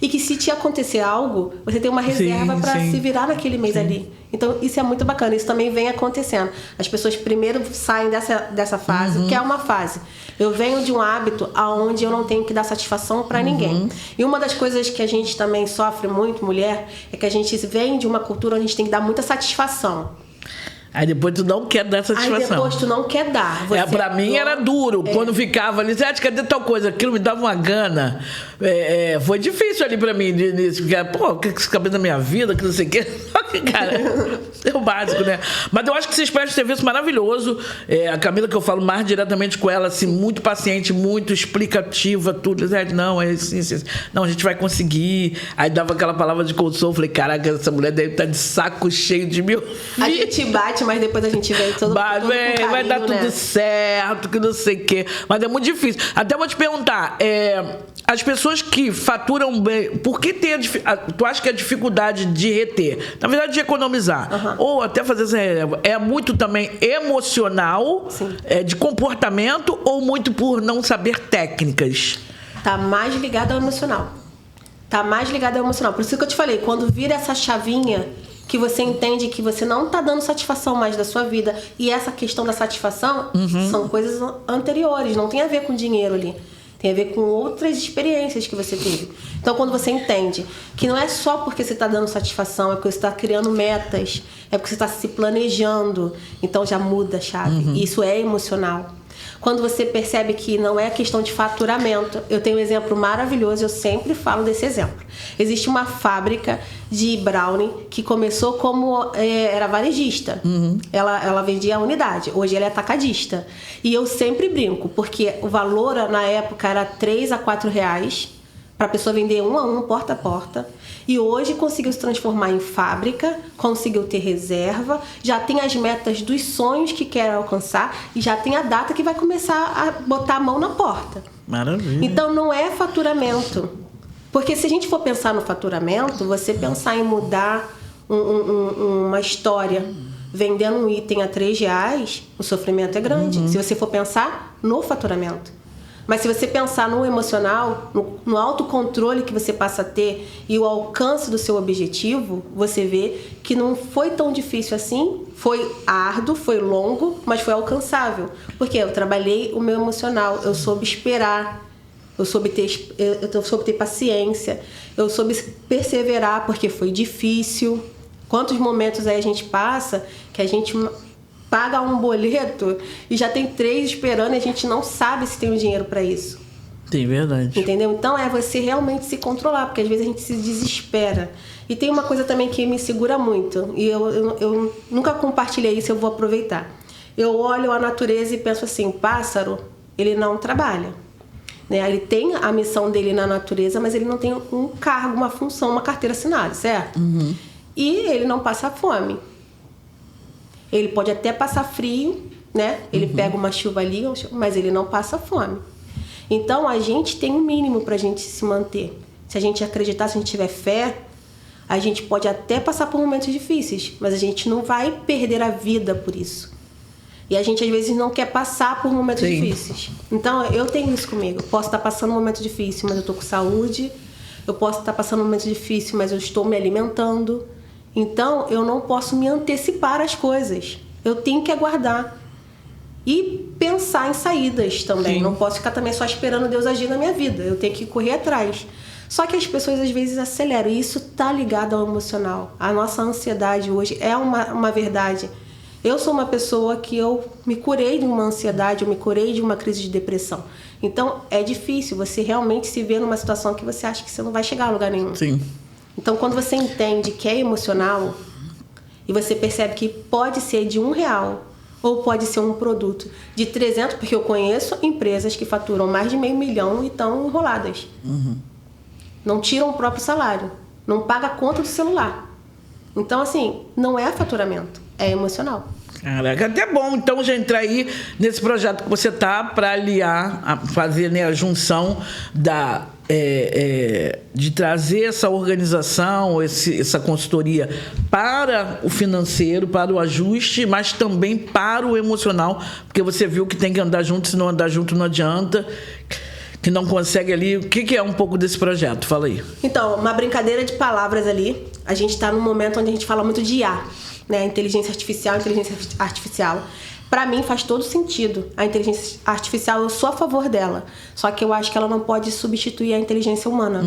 Speaker 2: E que se te acontecer algo, você tem uma reserva para se virar naquele mês ali. Então, isso é muito bacana. Isso também vem acontecendo. As pessoas primeiro saem dessa fase, que é uma fase. Eu venho de um hábito onde eu não tenho que dar satisfação para ninguém. E uma das coisas que a gente também sofre muito, mulher, é que a gente vem de uma cultura onde a gente tem que dar muita satisfação.
Speaker 1: Aí depois tu não quer dar satisfação.
Speaker 2: Aí depois tu não quer dar.
Speaker 1: Pra mim era duro. Quando ficava ali, cadê tal coisa? Aquilo me dava uma gana. Foi difícil ali pra mim. Pô, que esse cabelo da minha vida, que não sei o quê. Cara, é o básico, né? Mas eu acho que vocês prestam um serviço maravilhoso. A Camila, que eu falo mais diretamente com ela, assim, muito paciente, muito explicativa, tudo. Não, assim. Não, a gente vai conseguir. Aí dava aquela palavra de consolo. Falei, caraca, essa mulher deve estar de saco cheio de mil.
Speaker 2: A gente bate, mas depois a gente vem todo com carinho,
Speaker 1: vai dar tudo certo, que não sei o quê. Mas é muito difícil. Até vou te perguntar, as pessoas que faturam bem, por que tu acha que a dificuldade de reter? Na verdade, de economizar. Ou até fazer essa reserva. É muito também emocional, de comportamento, ou muito por não saber técnicas?
Speaker 2: Tá mais ligado ao emocional. Por isso que eu te falei, quando vira essa chavinha, que você entende que você não está dando satisfação mais da sua vida, e essa questão da satisfação são coisas anteriores, não tem a ver com dinheiro ali, tem a ver com outras experiências que você teve. Então, quando você entende que não é só porque você está dando satisfação, é porque você está criando metas, é porque você está se planejando, então já muda a chave. Isso é emocional. Quando você percebe que não é questão de faturamento, eu tenho um exemplo maravilhoso, eu sempre falo desse exemplo. Existe uma fábrica de brownie que começou como era varejista. Ela vendia a unidade, hoje ela é atacadista. E eu sempre brinco, porque o valor na época era R$3 a R$4 para a pessoa vender 1 a 1, porta a porta. E hoje conseguiu se transformar em fábrica, conseguiu ter reserva, já tem as metas dos sonhos que quer alcançar e já tem a data que vai começar a botar a mão na porta.
Speaker 1: Maravilha.
Speaker 2: Então não é faturamento. Porque se a gente for pensar no faturamento, você pensar em mudar uma história vendendo um item a R$3, o sofrimento é grande. Se você for pensar no faturamento. Mas se você pensar no emocional, no autocontrole que você passa a ter e o alcance do seu objetivo, você vê que não foi tão difícil assim, foi árduo, foi longo, mas foi alcançável. Porque eu trabalhei o meu emocional, eu soube esperar, eu soube ter paciência, eu soube perseverar porque foi difícil. Quantos momentos aí a gente passa que a gente paga um boleto e já tem 3 esperando e a gente não sabe se tem o dinheiro para isso.
Speaker 1: Sim, verdade.
Speaker 2: Entendeu? Então é você realmente se controlar, porque às vezes a gente se desespera. E tem uma coisa também que me segura muito, e eu nunca compartilhei isso, eu vou aproveitar. Eu olho a natureza e penso assim, o pássaro, ele não trabalha. Né? Ele tem a missão dele na natureza, mas ele não tem um cargo, uma função, uma carteira assinada, certo?
Speaker 1: Uhum.
Speaker 2: E ele não passa fome. Ele pode até passar frio, né? Ele pega uma chuva ali, mas ele não passa fome. Então, a gente tem um mínimo para a gente se manter. Se a gente acreditar, se a gente tiver fé, a gente pode até passar por momentos difíceis, mas a gente não vai perder a vida por isso. E a gente, às vezes, não quer passar por momentos difíceis. Então, eu tenho isso comigo. Eu posso estar passando um momento difícil, mas eu estou com saúde. Eu posso estar passando um momento difícil, mas eu estou me alimentando. Então, eu não posso me antecipar às coisas. Eu tenho que aguardar. E pensar em saídas também. Sim. Não posso ficar também só esperando Deus agir na minha vida. Eu tenho que correr atrás. Só que as pessoas, às vezes, aceleram. E isso está ligado ao emocional. A nossa ansiedade hoje é uma verdade. Eu sou uma pessoa que eu me curei de uma ansiedade, eu me curei de uma crise de depressão. Então, é difícil você realmente se ver numa situação que você acha que você não vai chegar a lugar nenhum.
Speaker 1: Sim.
Speaker 2: Então, quando você entende que é emocional e você percebe que pode ser de R$1 ou pode ser um produto de 300, porque eu conheço empresas que faturam mais de $500 mil e estão enroladas. Não tiram o próprio salário, não paga a conta do celular. Então, assim, não é faturamento, é emocional.
Speaker 1: Caraca, até bom então já entrar aí nesse projeto que você tá para aliar, fazer, né, a junção de trazer essa organização, essa consultoria para o financeiro, para o ajuste, mas também para o emocional, porque você viu que tem que andar junto, se não andar junto não adianta, que não consegue ali. O que é um pouco desse projeto? Fala aí.
Speaker 2: Então, uma brincadeira de palavras ali, a gente está num momento onde a gente fala muito de IA, né? Inteligência artificial. Para mim faz todo sentido. A inteligência artificial, eu sou a favor dela. Só que eu acho que ela não pode substituir a inteligência humana.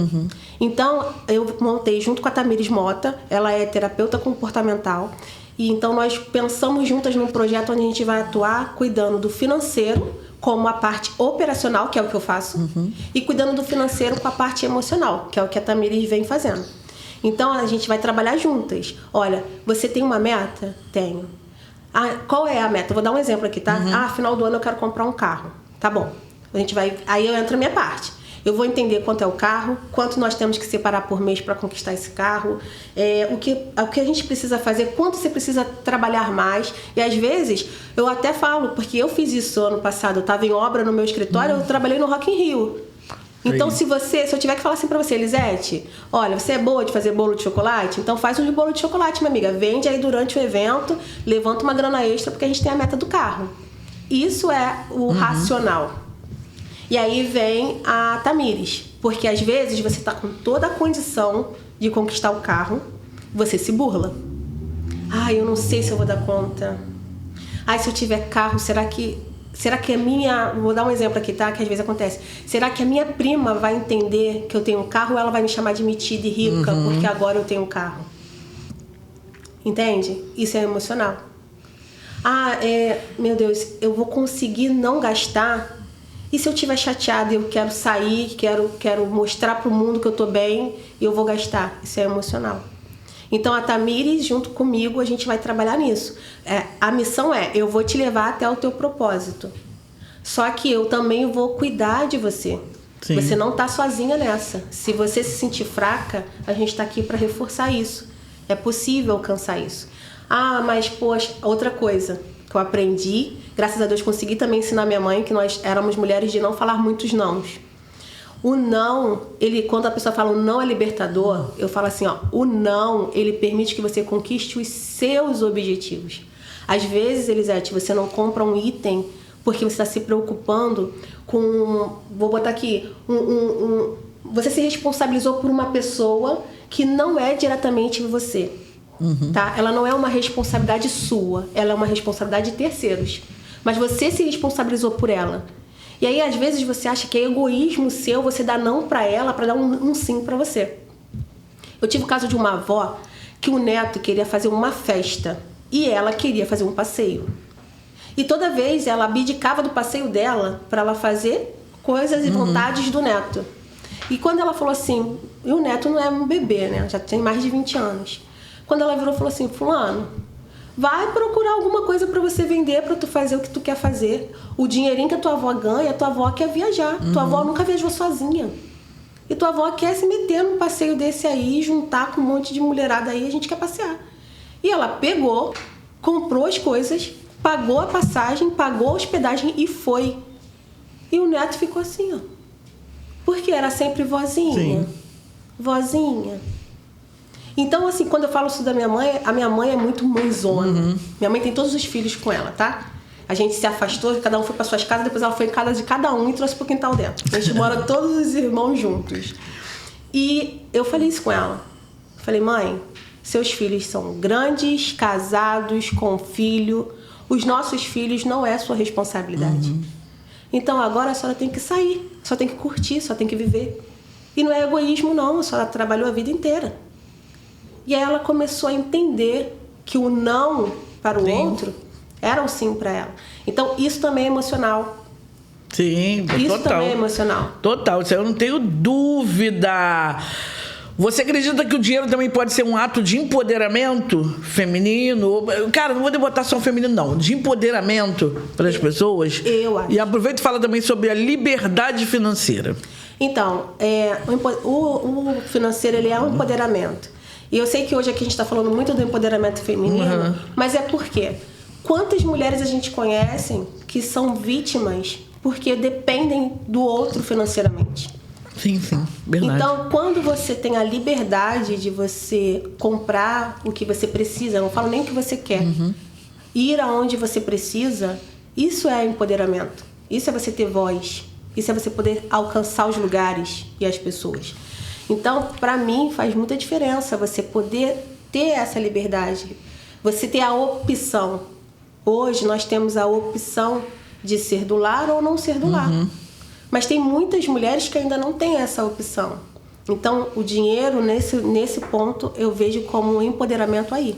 Speaker 2: Então, eu montei junto com a Tamires Mota, ela é terapeuta comportamental. E então nós pensamos juntas num projeto onde a gente vai atuar cuidando do financeiro, como a parte operacional, que é o que eu faço, e cuidando do financeiro com a parte emocional, que é o que a Tamires vem fazendo. Então, a gente vai trabalhar juntas. Olha, você tem uma meta? Tenho. Ah, qual é a meta? Vou dar um exemplo aqui, tá? Ah, final do ano eu quero comprar um carro. Tá bom. A gente vai... Aí eu entro a minha parte. Eu vou entender quanto é o carro, quanto nós temos que separar por mês para conquistar esse carro, o que a gente precisa fazer, quanto você precisa trabalhar mais. E às vezes, eu até falo, porque eu fiz isso ano passado, eu estava em obra no meu escritório, eu trabalhei no Rock in Rio. Então, se eu tiver que falar assim pra você, Elisete, olha, você é boa de fazer bolo de chocolate? Então faz um bolo de chocolate, minha amiga. Vende aí durante o evento, levanta uma grana extra, porque a gente tem a meta do carro. Isso é o racional. E aí vem a Tamires, porque às vezes você tá com toda a condição de conquistar o carro, você se burla. Eu não sei se eu vou dar conta. Se eu tiver carro, será que a minha... Vou dar um exemplo aqui, tá? Que às vezes acontece. Será que a minha prima vai entender que eu tenho um carro ou ela vai me chamar de metida e rica porque agora eu tenho um carro? Entende? Isso é emocional. Meu Deus, eu vou conseguir não gastar? E se eu estiver chateada e eu quero sair, quero mostrar pro mundo que eu tô bem e eu vou gastar? Isso é emocional. Então, a Tamires, junto comigo, a gente vai trabalhar nisso. A missão eu vou te levar até o teu propósito. Só que eu também vou cuidar de você. Sim. Você não tá sozinha nessa. Se você se sentir fraca, a gente tá aqui para reforçar isso. É possível alcançar isso. Mas, poxa, outra coisa que eu aprendi, graças a Deus consegui também ensinar minha mãe, que nós éramos mulheres de não falar muitos nãos. O não, quando a pessoa fala o não é libertador, eu falo assim, o não, ele permite que você conquiste os seus objetivos. Às vezes, Elisete, você não compra um item porque você está se preocupando com, vou botar aqui, você se responsabilizou por uma pessoa que não é diretamente você, tá? Ela não é uma responsabilidade sua, ela é uma responsabilidade de terceiros, mas você se responsabilizou por ela. E aí, às vezes, você acha que é egoísmo seu você dar não para ela para dar um sim para você. Eu tive o caso de uma avó que o neto queria fazer uma festa e ela queria fazer um passeio. E toda vez ela abdicava do passeio dela para ela fazer coisas e vontades do neto. E quando ela falou assim, e o neto não é um bebê, né? Já tem mais de 20 anos. Quando ela virou e falou assim, fulano, vai procurar alguma coisa para você vender, para tu fazer o que tu quer fazer. O dinheirinho que a tua avó ganha, a tua avó quer viajar. Tua avó nunca viajou sozinha. E tua avó quer se meter num passeio desse aí, juntar com um monte de mulherada aí, a gente quer passear. E ela pegou, comprou as coisas, pagou a passagem, pagou a hospedagem e foi. E o neto ficou assim, ó. Porque era sempre vozinha.
Speaker 1: Sim.
Speaker 2: Vozinha. Então, assim, quando eu falo isso da minha mãe, a minha mãe é muito mãezona. Minha mãe tem todos os filhos com ela, tá? A gente se afastou, cada um foi para suas casas, depois ela foi em casa de cada um e trouxe pro quintal dela. A gente mora todos os irmãos juntos. E eu falei isso com ela. Falei, mãe, seus filhos são grandes, casados, com filho. Os nossos filhos não é sua responsabilidade. Então agora a senhora tem que sair, só tem que curtir, só tem que viver. E não é egoísmo não, a senhora trabalhou a vida inteira. E aí ela começou a entender que o não para o outro era o sim para ela. Então isso também é emocional.
Speaker 1: Sim,
Speaker 2: Isso
Speaker 1: total.
Speaker 2: também é emocional.
Speaker 1: Total, isso aí eu não tenho dúvida. Você acredita que o dinheiro também pode ser um ato de empoderamento feminino? Cara, não vou botar só feminino, não. De empoderamento para as pessoas.
Speaker 2: Eu acho.
Speaker 1: E aproveita e fala também sobre a liberdade financeira.
Speaker 2: Então, o financeiro ele é um empoderamento. E eu sei que hoje aqui a gente está falando muito do empoderamento feminino, mas é porque quantas mulheres a gente conhece que são vítimas porque dependem do outro financeiramente?
Speaker 1: Sim, verdade.
Speaker 2: Então, quando você tem a liberdade de você comprar o que você precisa, não falo nem o que você quer, ir aonde você precisa, isso é empoderamento. Isso é você ter voz. Isso é você poder alcançar os lugares e as pessoas. Então, para mim, faz muita diferença você poder ter essa liberdade. Você ter a opção. Hoje, nós temos a opção de ser do lar ou não ser do lar. Mas tem muitas mulheres que ainda não têm essa opção. Então, o dinheiro, nesse ponto, eu vejo como um empoderamento aí.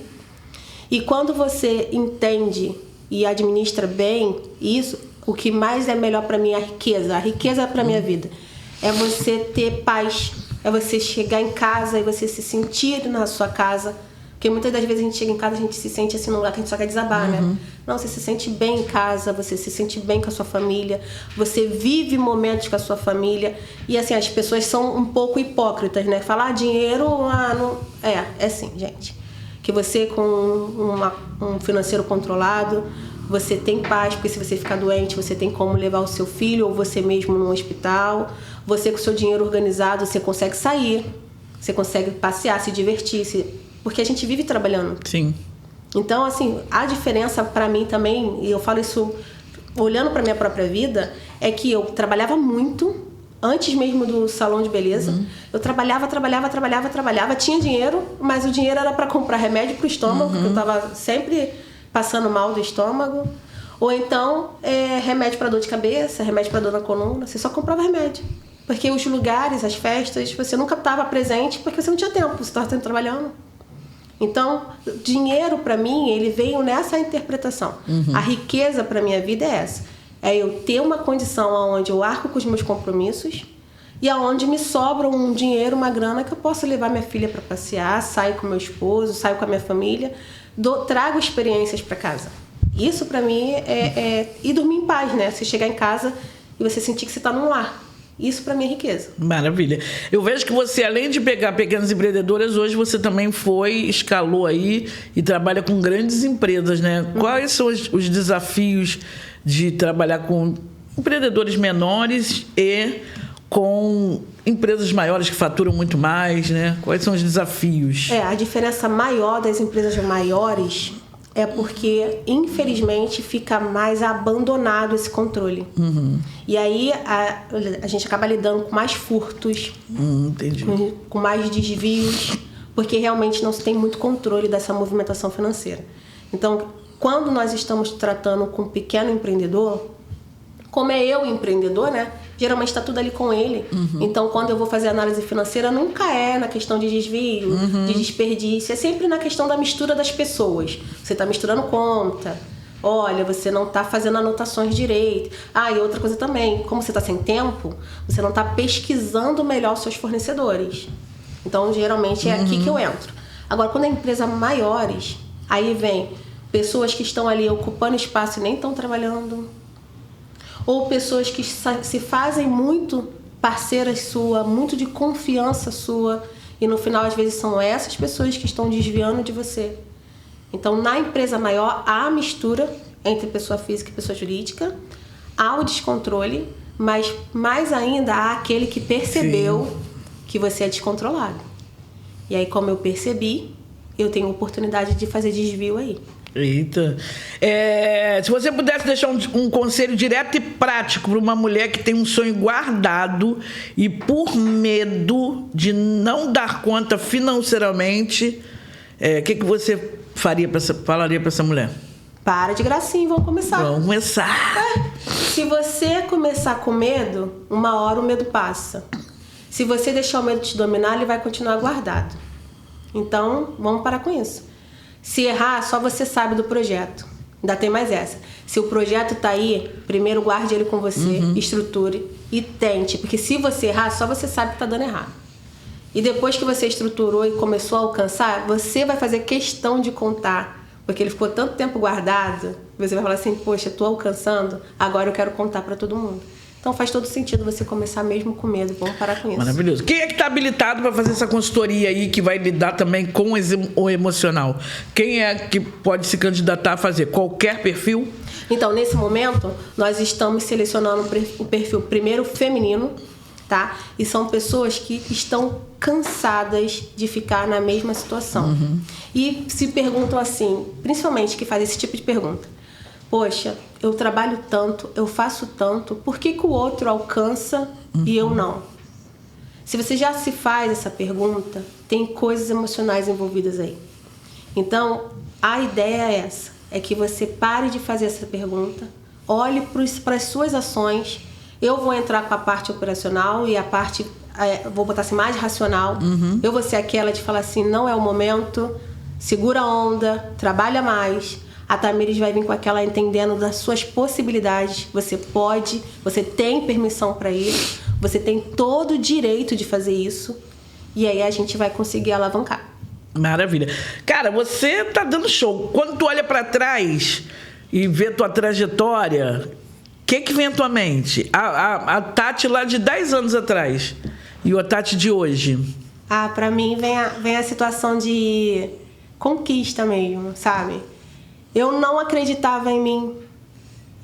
Speaker 2: E quando você entende e administra bem isso, o que mais é melhor para mim é a riqueza. A riqueza para minha vida é você ter paz, é você chegar em casa e você se sentir na sua casa. Porque muitas das vezes a gente chega em casa, a gente se sente assim num lugar que a gente só quer desabar, né? Não, você se sente bem em casa, você se sente bem com a sua família, você vive momentos com a sua família. E assim, as pessoas são um pouco hipócritas, né? Falar dinheiro, não... É assim, gente. Que você com um financeiro controlado, você tem paz, porque se você ficar doente, você tem como levar o seu filho ou você mesmo no hospital. Você com o seu dinheiro organizado, você consegue sair, você consegue passear, se divertir, porque a gente vive trabalhando.
Speaker 1: Sim.
Speaker 2: Então, assim, a diferença para mim também, e eu falo isso olhando para minha própria vida, é que eu trabalhava muito, antes mesmo do salão de beleza. Eu trabalhava, tinha dinheiro, mas o dinheiro era para comprar remédio pro estômago, porque eu tava sempre passando mal do estômago. Ou então, remédio para dor de cabeça, remédio para dor na coluna. Você só comprava remédio. Porque os lugares, as festas, você nunca estava presente porque você não tinha tempo, você estava sempre trabalhando. Então, dinheiro para mim, ele veio nessa interpretação. A riqueza para minha vida é essa. É eu ter uma condição onde eu arco com os meus compromissos e aonde me sobra um dinheiro, uma grana que eu posso levar minha filha para passear, saio com meu esposo, saio com a minha família, trago experiências para casa. Isso para mim é ir dormir em paz, né? Você chegar em casa e você sentir que você está num lar. Isso para mim é riqueza.
Speaker 1: Maravilha. Eu vejo que você, além de pegar pequenas empreendedoras, hoje você também escalou aí e trabalha com grandes empresas, né? Quais são os desafios de trabalhar com empreendedores menores e com empresas maiores que faturam muito mais, né? Quais são os desafios?
Speaker 2: A diferença maior das empresas maiores é porque, infelizmente, fica mais abandonado esse controle. E aí a gente acaba lidando com mais furtos,
Speaker 1: entendi.
Speaker 2: com mais desvios, porque realmente não se tem muito controle dessa movimentação financeira. Então, quando nós estamos tratando com um pequeno empreendedor, como é eu empreendedor, né? Geralmente está tudo ali com ele. Então, quando eu vou fazer análise financeira, nunca é na questão de desvio, de desperdício. É sempre na questão da mistura das pessoas. Você está misturando conta. Olha, você não está fazendo anotações direito. E outra coisa também. Como você está sem tempo, você não está pesquisando melhor os seus fornecedores. Então, geralmente, é aqui que eu entro. Agora, quando é empresa maiores, aí vem pessoas que estão ali ocupando espaço e nem estão trabalhando. Ou pessoas que se fazem muito parceiras sua, muito de confiança sua, e no final, às vezes, são essas pessoas que estão desviando de você. Então, na empresa maior, há a mistura entre pessoa física e pessoa jurídica, há o descontrole, mas mais ainda há aquele que percebeu que você é descontrolado. E aí, como eu percebi, eu tenho oportunidade de fazer desvio aí.
Speaker 1: Eita. Se você pudesse deixar um conselho direto e prático para uma mulher que tem um sonho guardado e por medo de não dar conta financeiramente, o que você falaria para essa mulher?
Speaker 2: Para de gracinha e vamos começar.
Speaker 1: Vamos começar.
Speaker 2: Se você começar com medo, uma hora o medo passa. Se você deixar o medo te dominar, ele vai continuar guardado. Então, vamos parar com isso. Se errar, só você sabe do projeto. Ainda tem mais essa. Se o projeto tá aí, primeiro guarde ele com você, estruture e tente. Porque se você errar, só você sabe que tá dando errado. E depois que você estruturou e começou a alcançar, você vai fazer questão de contar. Porque ele ficou tanto tempo guardado, você vai falar assim, poxa, tô alcançando, agora eu quero contar para todo mundo. Então faz todo sentido você começar mesmo com medo. Vamos parar com isso.
Speaker 1: Maravilhoso. Quem é que está habilitado para fazer essa consultoria aí, que vai lidar também com o emocional? Quem é que pode se candidatar a fazer? Qualquer perfil?
Speaker 2: Então, nesse momento, nós estamos selecionando o perfil primeiro feminino, tá? E são pessoas que estão cansadas de ficar na mesma situação. E se perguntam assim, principalmente que fazem esse tipo de pergunta. Poxa, eu trabalho tanto, eu faço tanto, por que o outro alcança e eu não? Se você já se faz essa pergunta, tem coisas emocionais envolvidas aí. Então, a ideia é essa, é que você pare de fazer essa pergunta, olhe para as suas ações. Eu vou entrar com a parte operacional e a parte, vou botar assim, mais racional. Eu vou ser aquela de falar assim, não é o momento, segura a onda, trabalha mais. A Tamires vai vir com aquela entendendo das suas possibilidades. Você pode, você tem permissão para isso, você tem todo o direito de fazer isso. E aí a gente vai conseguir alavancar.
Speaker 1: Maravilha. Cara, você tá dando show. Quando tu olha para trás e vê tua trajetória, o que vem à tua mente? A Tati lá de 10 anos atrás e a Tati de hoje?
Speaker 2: Para mim vem a situação de conquista mesmo, sabe? Eu não acreditava em mim,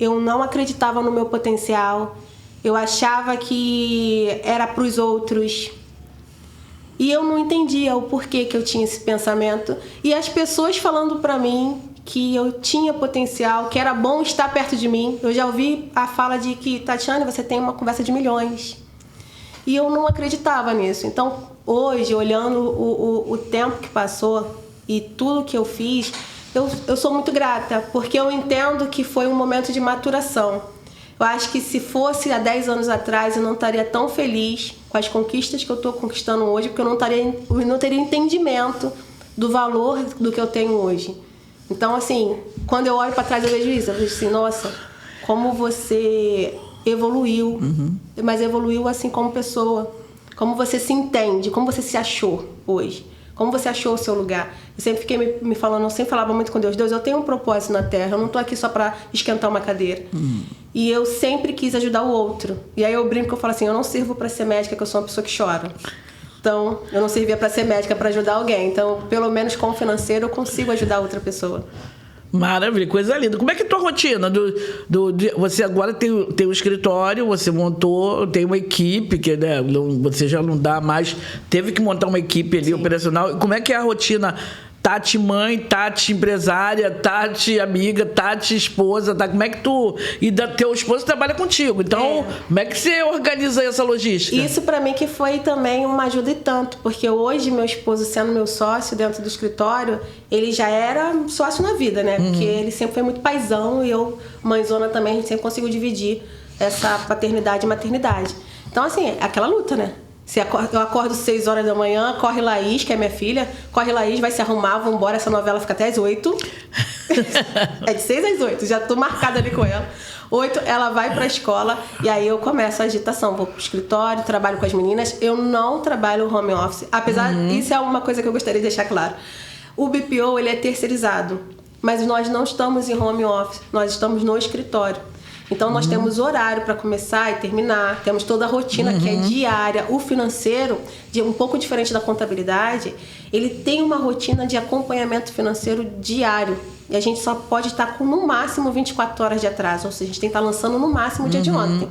Speaker 2: eu não acreditava no meu potencial, eu achava que era para os outros e eu não entendia o porquê que eu tinha esse pensamento. E as pessoas falando para mim que eu tinha potencial, que era bom estar perto de mim. Eu já ouvi a fala de que, Tatiane, você tem uma conversa de milhões. E eu não acreditava nisso. Então, hoje, olhando o tempo que passou e tudo que eu fiz, eu sou muito grata, porque eu entendo que foi um momento de maturação. Eu acho que se fosse há 10 anos atrás, eu não estaria tão feliz com as conquistas que eu estou conquistando hoje, porque eu não teria entendimento do valor do que eu tenho hoje. Então, assim, quando eu olho para trás, eu vejo isso. Eu vejo assim, nossa, como você evoluiu, mas evoluiu assim como pessoa. Como você se entende, como você se achou hoje. Como você achou o seu lugar? Eu sempre fiquei me falando, eu sempre falava muito com Deus, eu tenho um propósito na Terra, eu não estou aqui só para esquentar uma cadeira. E eu sempre quis ajudar o outro. E aí eu brinco que eu falo assim, eu não sirvo para ser médica, que eu sou uma pessoa que chora. Então, eu não servia para ser médica, para ajudar alguém. Então, pelo menos com o financeiro, eu consigo ajudar outra pessoa.
Speaker 1: Maravilha, coisa linda. Como é que é a tua rotina? Você agora tem um escritório, você montou, tem uma equipe, que né, você já não dá mais, teve que montar uma equipe ali operacional. Como é que é a rotina Tati mãe, Tati empresária, Tati amiga, Tati esposa, tá? Como é que tu... E teu esposo trabalha contigo, então como é que você organiza essa logística?
Speaker 2: Isso pra mim que foi também uma ajuda e tanto, porque hoje meu esposo sendo meu sócio dentro do escritório, ele já era sócio na vida, né? Porque ele sempre foi muito paizão e eu, mãezona também, a gente sempre conseguiu dividir essa paternidade e maternidade. Então assim, é aquela luta, né? Eu acordo 6 horas da manhã, corre Laís, que é minha filha, corre Laís, vai se arrumar, vambora, essa novela fica até às 8. É de 6 às 8, já tô marcada ali com ela. 8, ela vai pra escola e aí eu começo a agitação. Vou pro escritório, trabalho com as meninas. Eu não trabalho home office, apesar, isso é uma coisa que eu gostaria de deixar claro. O BPO, ele é terceirizado, mas nós não estamos em home office, nós estamos no escritório. Então, nós temos horário para começar e terminar, temos toda a rotina que é diária. O financeiro, um pouco diferente da contabilidade, ele tem uma rotina de acompanhamento financeiro diário. E a gente só pode estar com, no máximo, 24 horas de atraso. Ou seja, a gente tem que estar lançando no máximo o dia de ontem.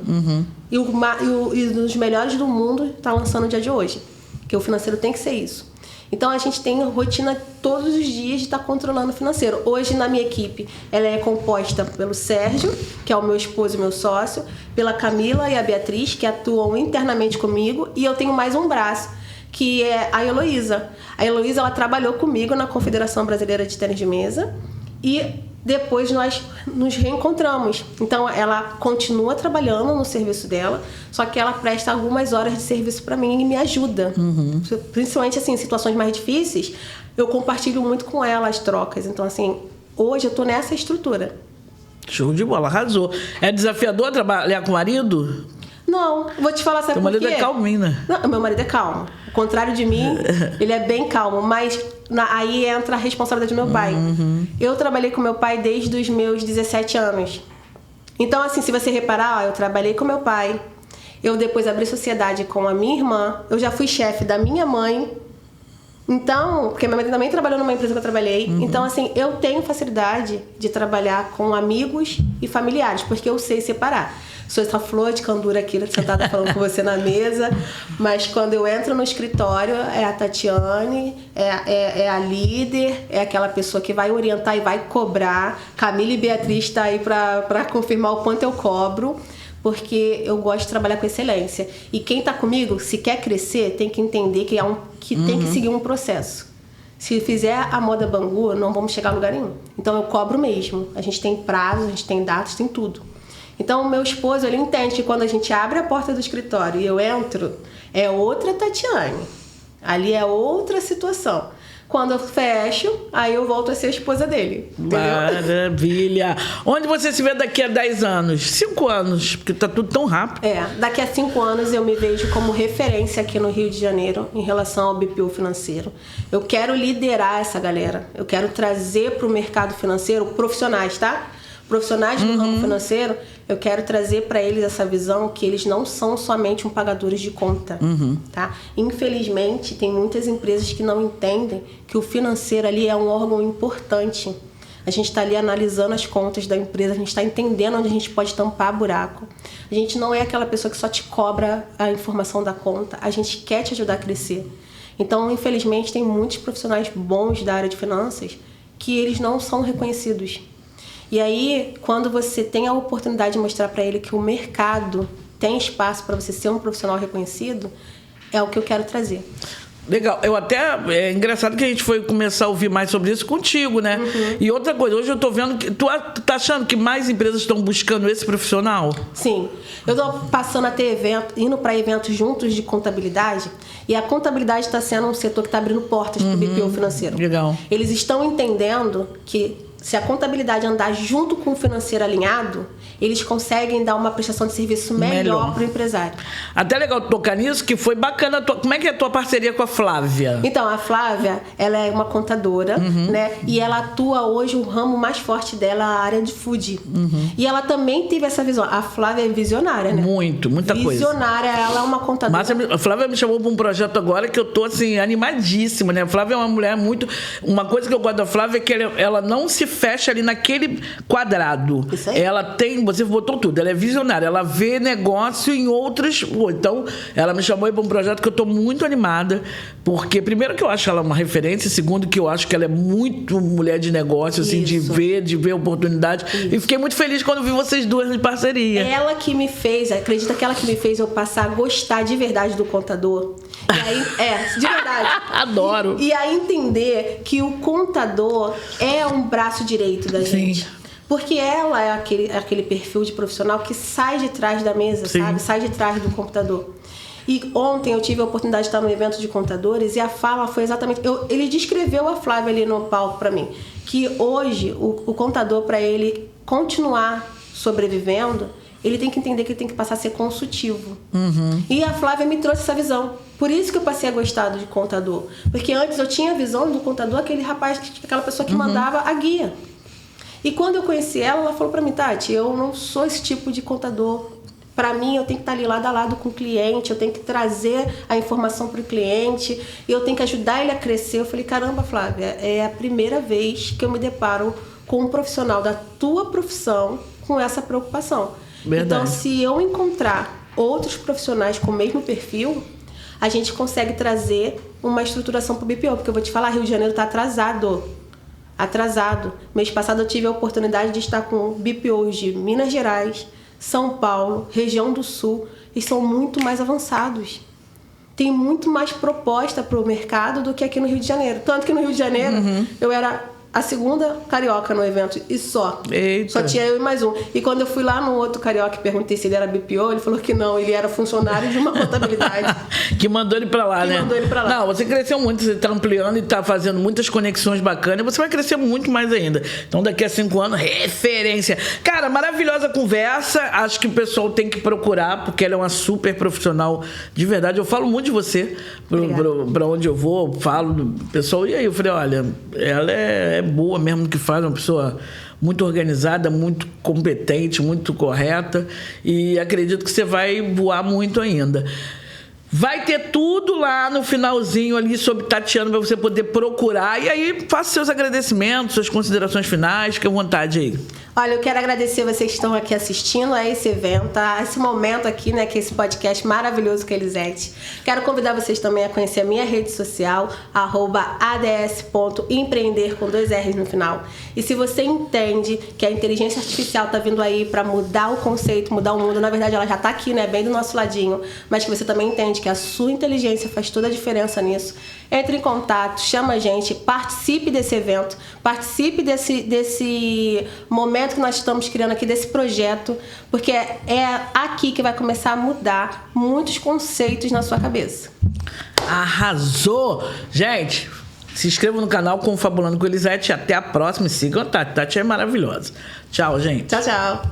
Speaker 2: E os melhores do mundo está lançando o dia de hoje. Porque o financeiro tem que ser isso. Então, a gente tem rotina todos os dias de estar controlando o financeiro. Hoje, na minha equipe, ela é composta pelo Sérgio, que é o meu esposo e meu sócio, pela Camila e a Beatriz, que atuam internamente comigo, e eu tenho mais um braço, que é a Heloísa. A Heloísa, ela trabalhou comigo na Confederação Brasileira de Tênis de Mesa, e depois nós nos reencontramos. Então, ela continua trabalhando no serviço dela, só que ela presta algumas horas de serviço para mim e me ajuda. Principalmente, assim, em situações mais difíceis, eu compartilho muito com ela as trocas. Então, assim, hoje eu tô nessa estrutura.
Speaker 1: Show de bola, arrasou. É desafiador trabalhar com o marido?
Speaker 2: Não, vou te falar, sabe por quê?
Speaker 1: Teu marido é calminho, né?
Speaker 2: Não, meu marido é calmo. Ao contrário de mim, ele é bem calmo. Mas aí entra a responsabilidade do meu pai. Eu trabalhei com meu pai desde os meus 17 anos. Então, assim, se você reparar, eu trabalhei com meu pai. Eu depois abri sociedade com a minha irmã. Eu já fui chefe da minha mãe. Então, porque minha mãe também trabalhou numa empresa que eu trabalhei. Então, assim, eu tenho facilidade de trabalhar com amigos e familiares, porque eu sei separar. Sou essa flor de candura aqui, sentada falando com você na mesa, mas quando eu entro no escritório, é a Tatiane, é a líder, é aquela pessoa que vai orientar e vai cobrar. Camila e Beatriz tá aí para confirmar o quanto eu cobro, porque eu gosto de trabalhar com excelência. E quem tá comigo, se quer crescer, tem que entender que tem que seguir um processo. Se fizer a moda Bangu, não vamos chegar a lugar nenhum. Então eu cobro mesmo. A gente tem prazos, a gente tem datas, tem tudo. Então, o meu esposo, ele entende que quando a gente abre a porta do escritório e eu entro, é outra Tatiane. Ali é outra situação. Quando eu fecho, aí eu volto a ser a esposa dele. Entendeu?
Speaker 1: Maravilha! Onde você se vê daqui a 10 anos? 5 anos, porque tá tudo tão rápido.
Speaker 2: Daqui a 5 anos eu me vejo como referência aqui no Rio de Janeiro em relação ao BPO financeiro. Eu quero liderar essa galera. Eu quero trazer para o mercado financeiro profissionais, tá? Profissionais do ramo financeiro, eu quero trazer para eles essa visão que eles não são somente pagadores de conta, tá? Infelizmente, tem muitas empresas que não entendem que o financeiro ali é um órgão importante. A gente está ali analisando as contas da empresa, a gente está entendendo onde a gente pode tampar buraco. A gente não é aquela pessoa que só te cobra a informação da conta, a gente quer te ajudar a crescer. Então, infelizmente, tem muitos profissionais bons da área de finanças que eles não são reconhecidos. E aí, quando você tem a oportunidade de mostrar para ele que o mercado tem espaço para você ser um profissional reconhecido, é o que eu quero trazer.
Speaker 1: Legal. É engraçado que a gente foi começar a ouvir mais sobre isso contigo, né? E outra coisa, hoje eu tô vendo que... Tu tá achando que mais empresas estão buscando esse profissional?
Speaker 2: Sim. Eu tô passando a ter indo para eventos juntos de contabilidade, e a contabilidade está sendo um setor que está abrindo portas para o BPO financeiro.
Speaker 1: Legal.
Speaker 2: Eles estão entendendo que se a contabilidade andar junto com o financeiro alinhado, eles conseguem dar uma prestação de serviço melhor para o empresário.
Speaker 1: Até legal tocar nisso, que foi bacana. Como é que é a tua parceria com a Flávia?
Speaker 2: Então, a Flávia, ela é uma contadora, né? E ela atua hoje, o ramo mais forte dela é a área de food. E ela também teve essa visão. A Flávia é visionária, né?
Speaker 1: Muita coisa.
Speaker 2: Visionária, ela é uma contadora.
Speaker 1: Mas a Flávia me chamou para um projeto agora que eu tô, assim, animadíssima, né? A Flávia é uma mulher muito... Uma coisa que eu gosto da Flávia é que ela não se fecha ali naquele quadrado.
Speaker 2: Isso aí.
Speaker 1: Ela tem, você botou tudo, ela é visionária, ela vê negócio em outras. Então, ela me chamou aí para um projeto que eu estou muito animada, porque primeiro que eu acho ela uma referência, segundo que eu acho que ela é muito mulher de negócio, assim, de ver oportunidade. Isso. E fiquei muito feliz quando vi vocês duas em parceria.
Speaker 2: Ela que me fez, acredita que ela que me fez eu passar a gostar de verdade do contador. E aí, de verdade.
Speaker 1: Adoro.
Speaker 2: E a entender que o contador é um braço direito da gente. Porque ela é aquele perfil de profissional que sai de trás da mesa, sabe? Sai de trás do computador. E ontem eu tive a oportunidade de estar no evento de contadores e a fala foi exatamente... ele descreveu a Flávia ali no palco para mim. Que hoje o contador, para ele continuar sobrevivendo, ele tem que entender que ele tem que passar a ser consultivo. E a Flávia me trouxe essa visão. Por isso que eu passei a gostar de contador. Porque antes eu tinha a visão do contador, aquele rapaz, aquela pessoa que mandava a guia. E quando eu conheci ela, ela falou pra mim, Tati, eu não sou esse tipo de contador. Pra mim, eu tenho que estar ali lado a lado com o cliente, eu tenho que trazer a informação pro cliente, eu tenho que ajudar ele a crescer. Eu falei, caramba, Flávia, é a primeira vez que eu me deparo com um profissional da tua profissão com essa preocupação.
Speaker 1: Verdade.
Speaker 2: Então, se eu encontrar outros profissionais com o mesmo perfil, a gente consegue trazer uma estruturação pro BPO. Porque eu vou te falar, Rio de Janeiro tá atrasado. Mês passado eu tive a oportunidade de estar com BPOs de Minas Gerais, São Paulo, região do Sul, e são muito mais avançados. Tem muito mais proposta para o mercado do que aqui no Rio de Janeiro. Tanto que no Rio de Janeiro eu era a segunda carioca no evento e só.
Speaker 1: Eita.
Speaker 2: Só tinha eu e mais um. E quando eu fui lá no outro carioca e perguntei se ele era BPO, ele falou que não, ele era funcionário de uma contabilidade.
Speaker 1: Que mandou ele pra lá, né?
Speaker 2: Mandou ele pra lá.
Speaker 1: Não, você cresceu muito, você tá ampliando e tá fazendo muitas conexões bacanas, e você vai crescer muito mais ainda. Então, daqui a 5 anos, referência. Cara, maravilhosa conversa. Acho que o pessoal tem que procurar, porque ela é uma super profissional de verdade. Eu falo muito de você, pra onde eu vou, falo do pessoal. E aí, eu falei, olha, ela é boa mesmo no que faz, uma pessoa muito organizada, muito competente, muito correta, e acredito que você vai voar muito ainda. Vai ter tudo lá no finalzinho ali sobre Tatiana para você poder procurar, e aí faça seus agradecimentos, suas considerações finais, fique à vontade aí.
Speaker 2: Olha, eu quero agradecer vocês que estão aqui assistindo a esse evento, a esse momento aqui, né, que é esse podcast maravilhoso com a Elisete. Quero convidar vocês também a conhecer a minha rede social, @ads.empreender com 2 R's no final. E se você entende que a inteligência artificial está vindo aí para mudar o conceito, mudar o mundo, na verdade ela já está aqui, né, bem do nosso ladinho, mas que você também entende que a sua inteligência faz toda a diferença nisso, entre em contato, chama a gente, participe desse evento, participe desse momento que nós estamos criando aqui, desse projeto, porque é aqui que vai começar a mudar muitos conceitos na sua cabeça.
Speaker 1: Arrasou! Gente, se inscrevam no canal Confabulando com Elisete. Até a próxima e sigam a Tati. Tati é maravilhosa. Tchau, gente.
Speaker 2: Tchau, tchau.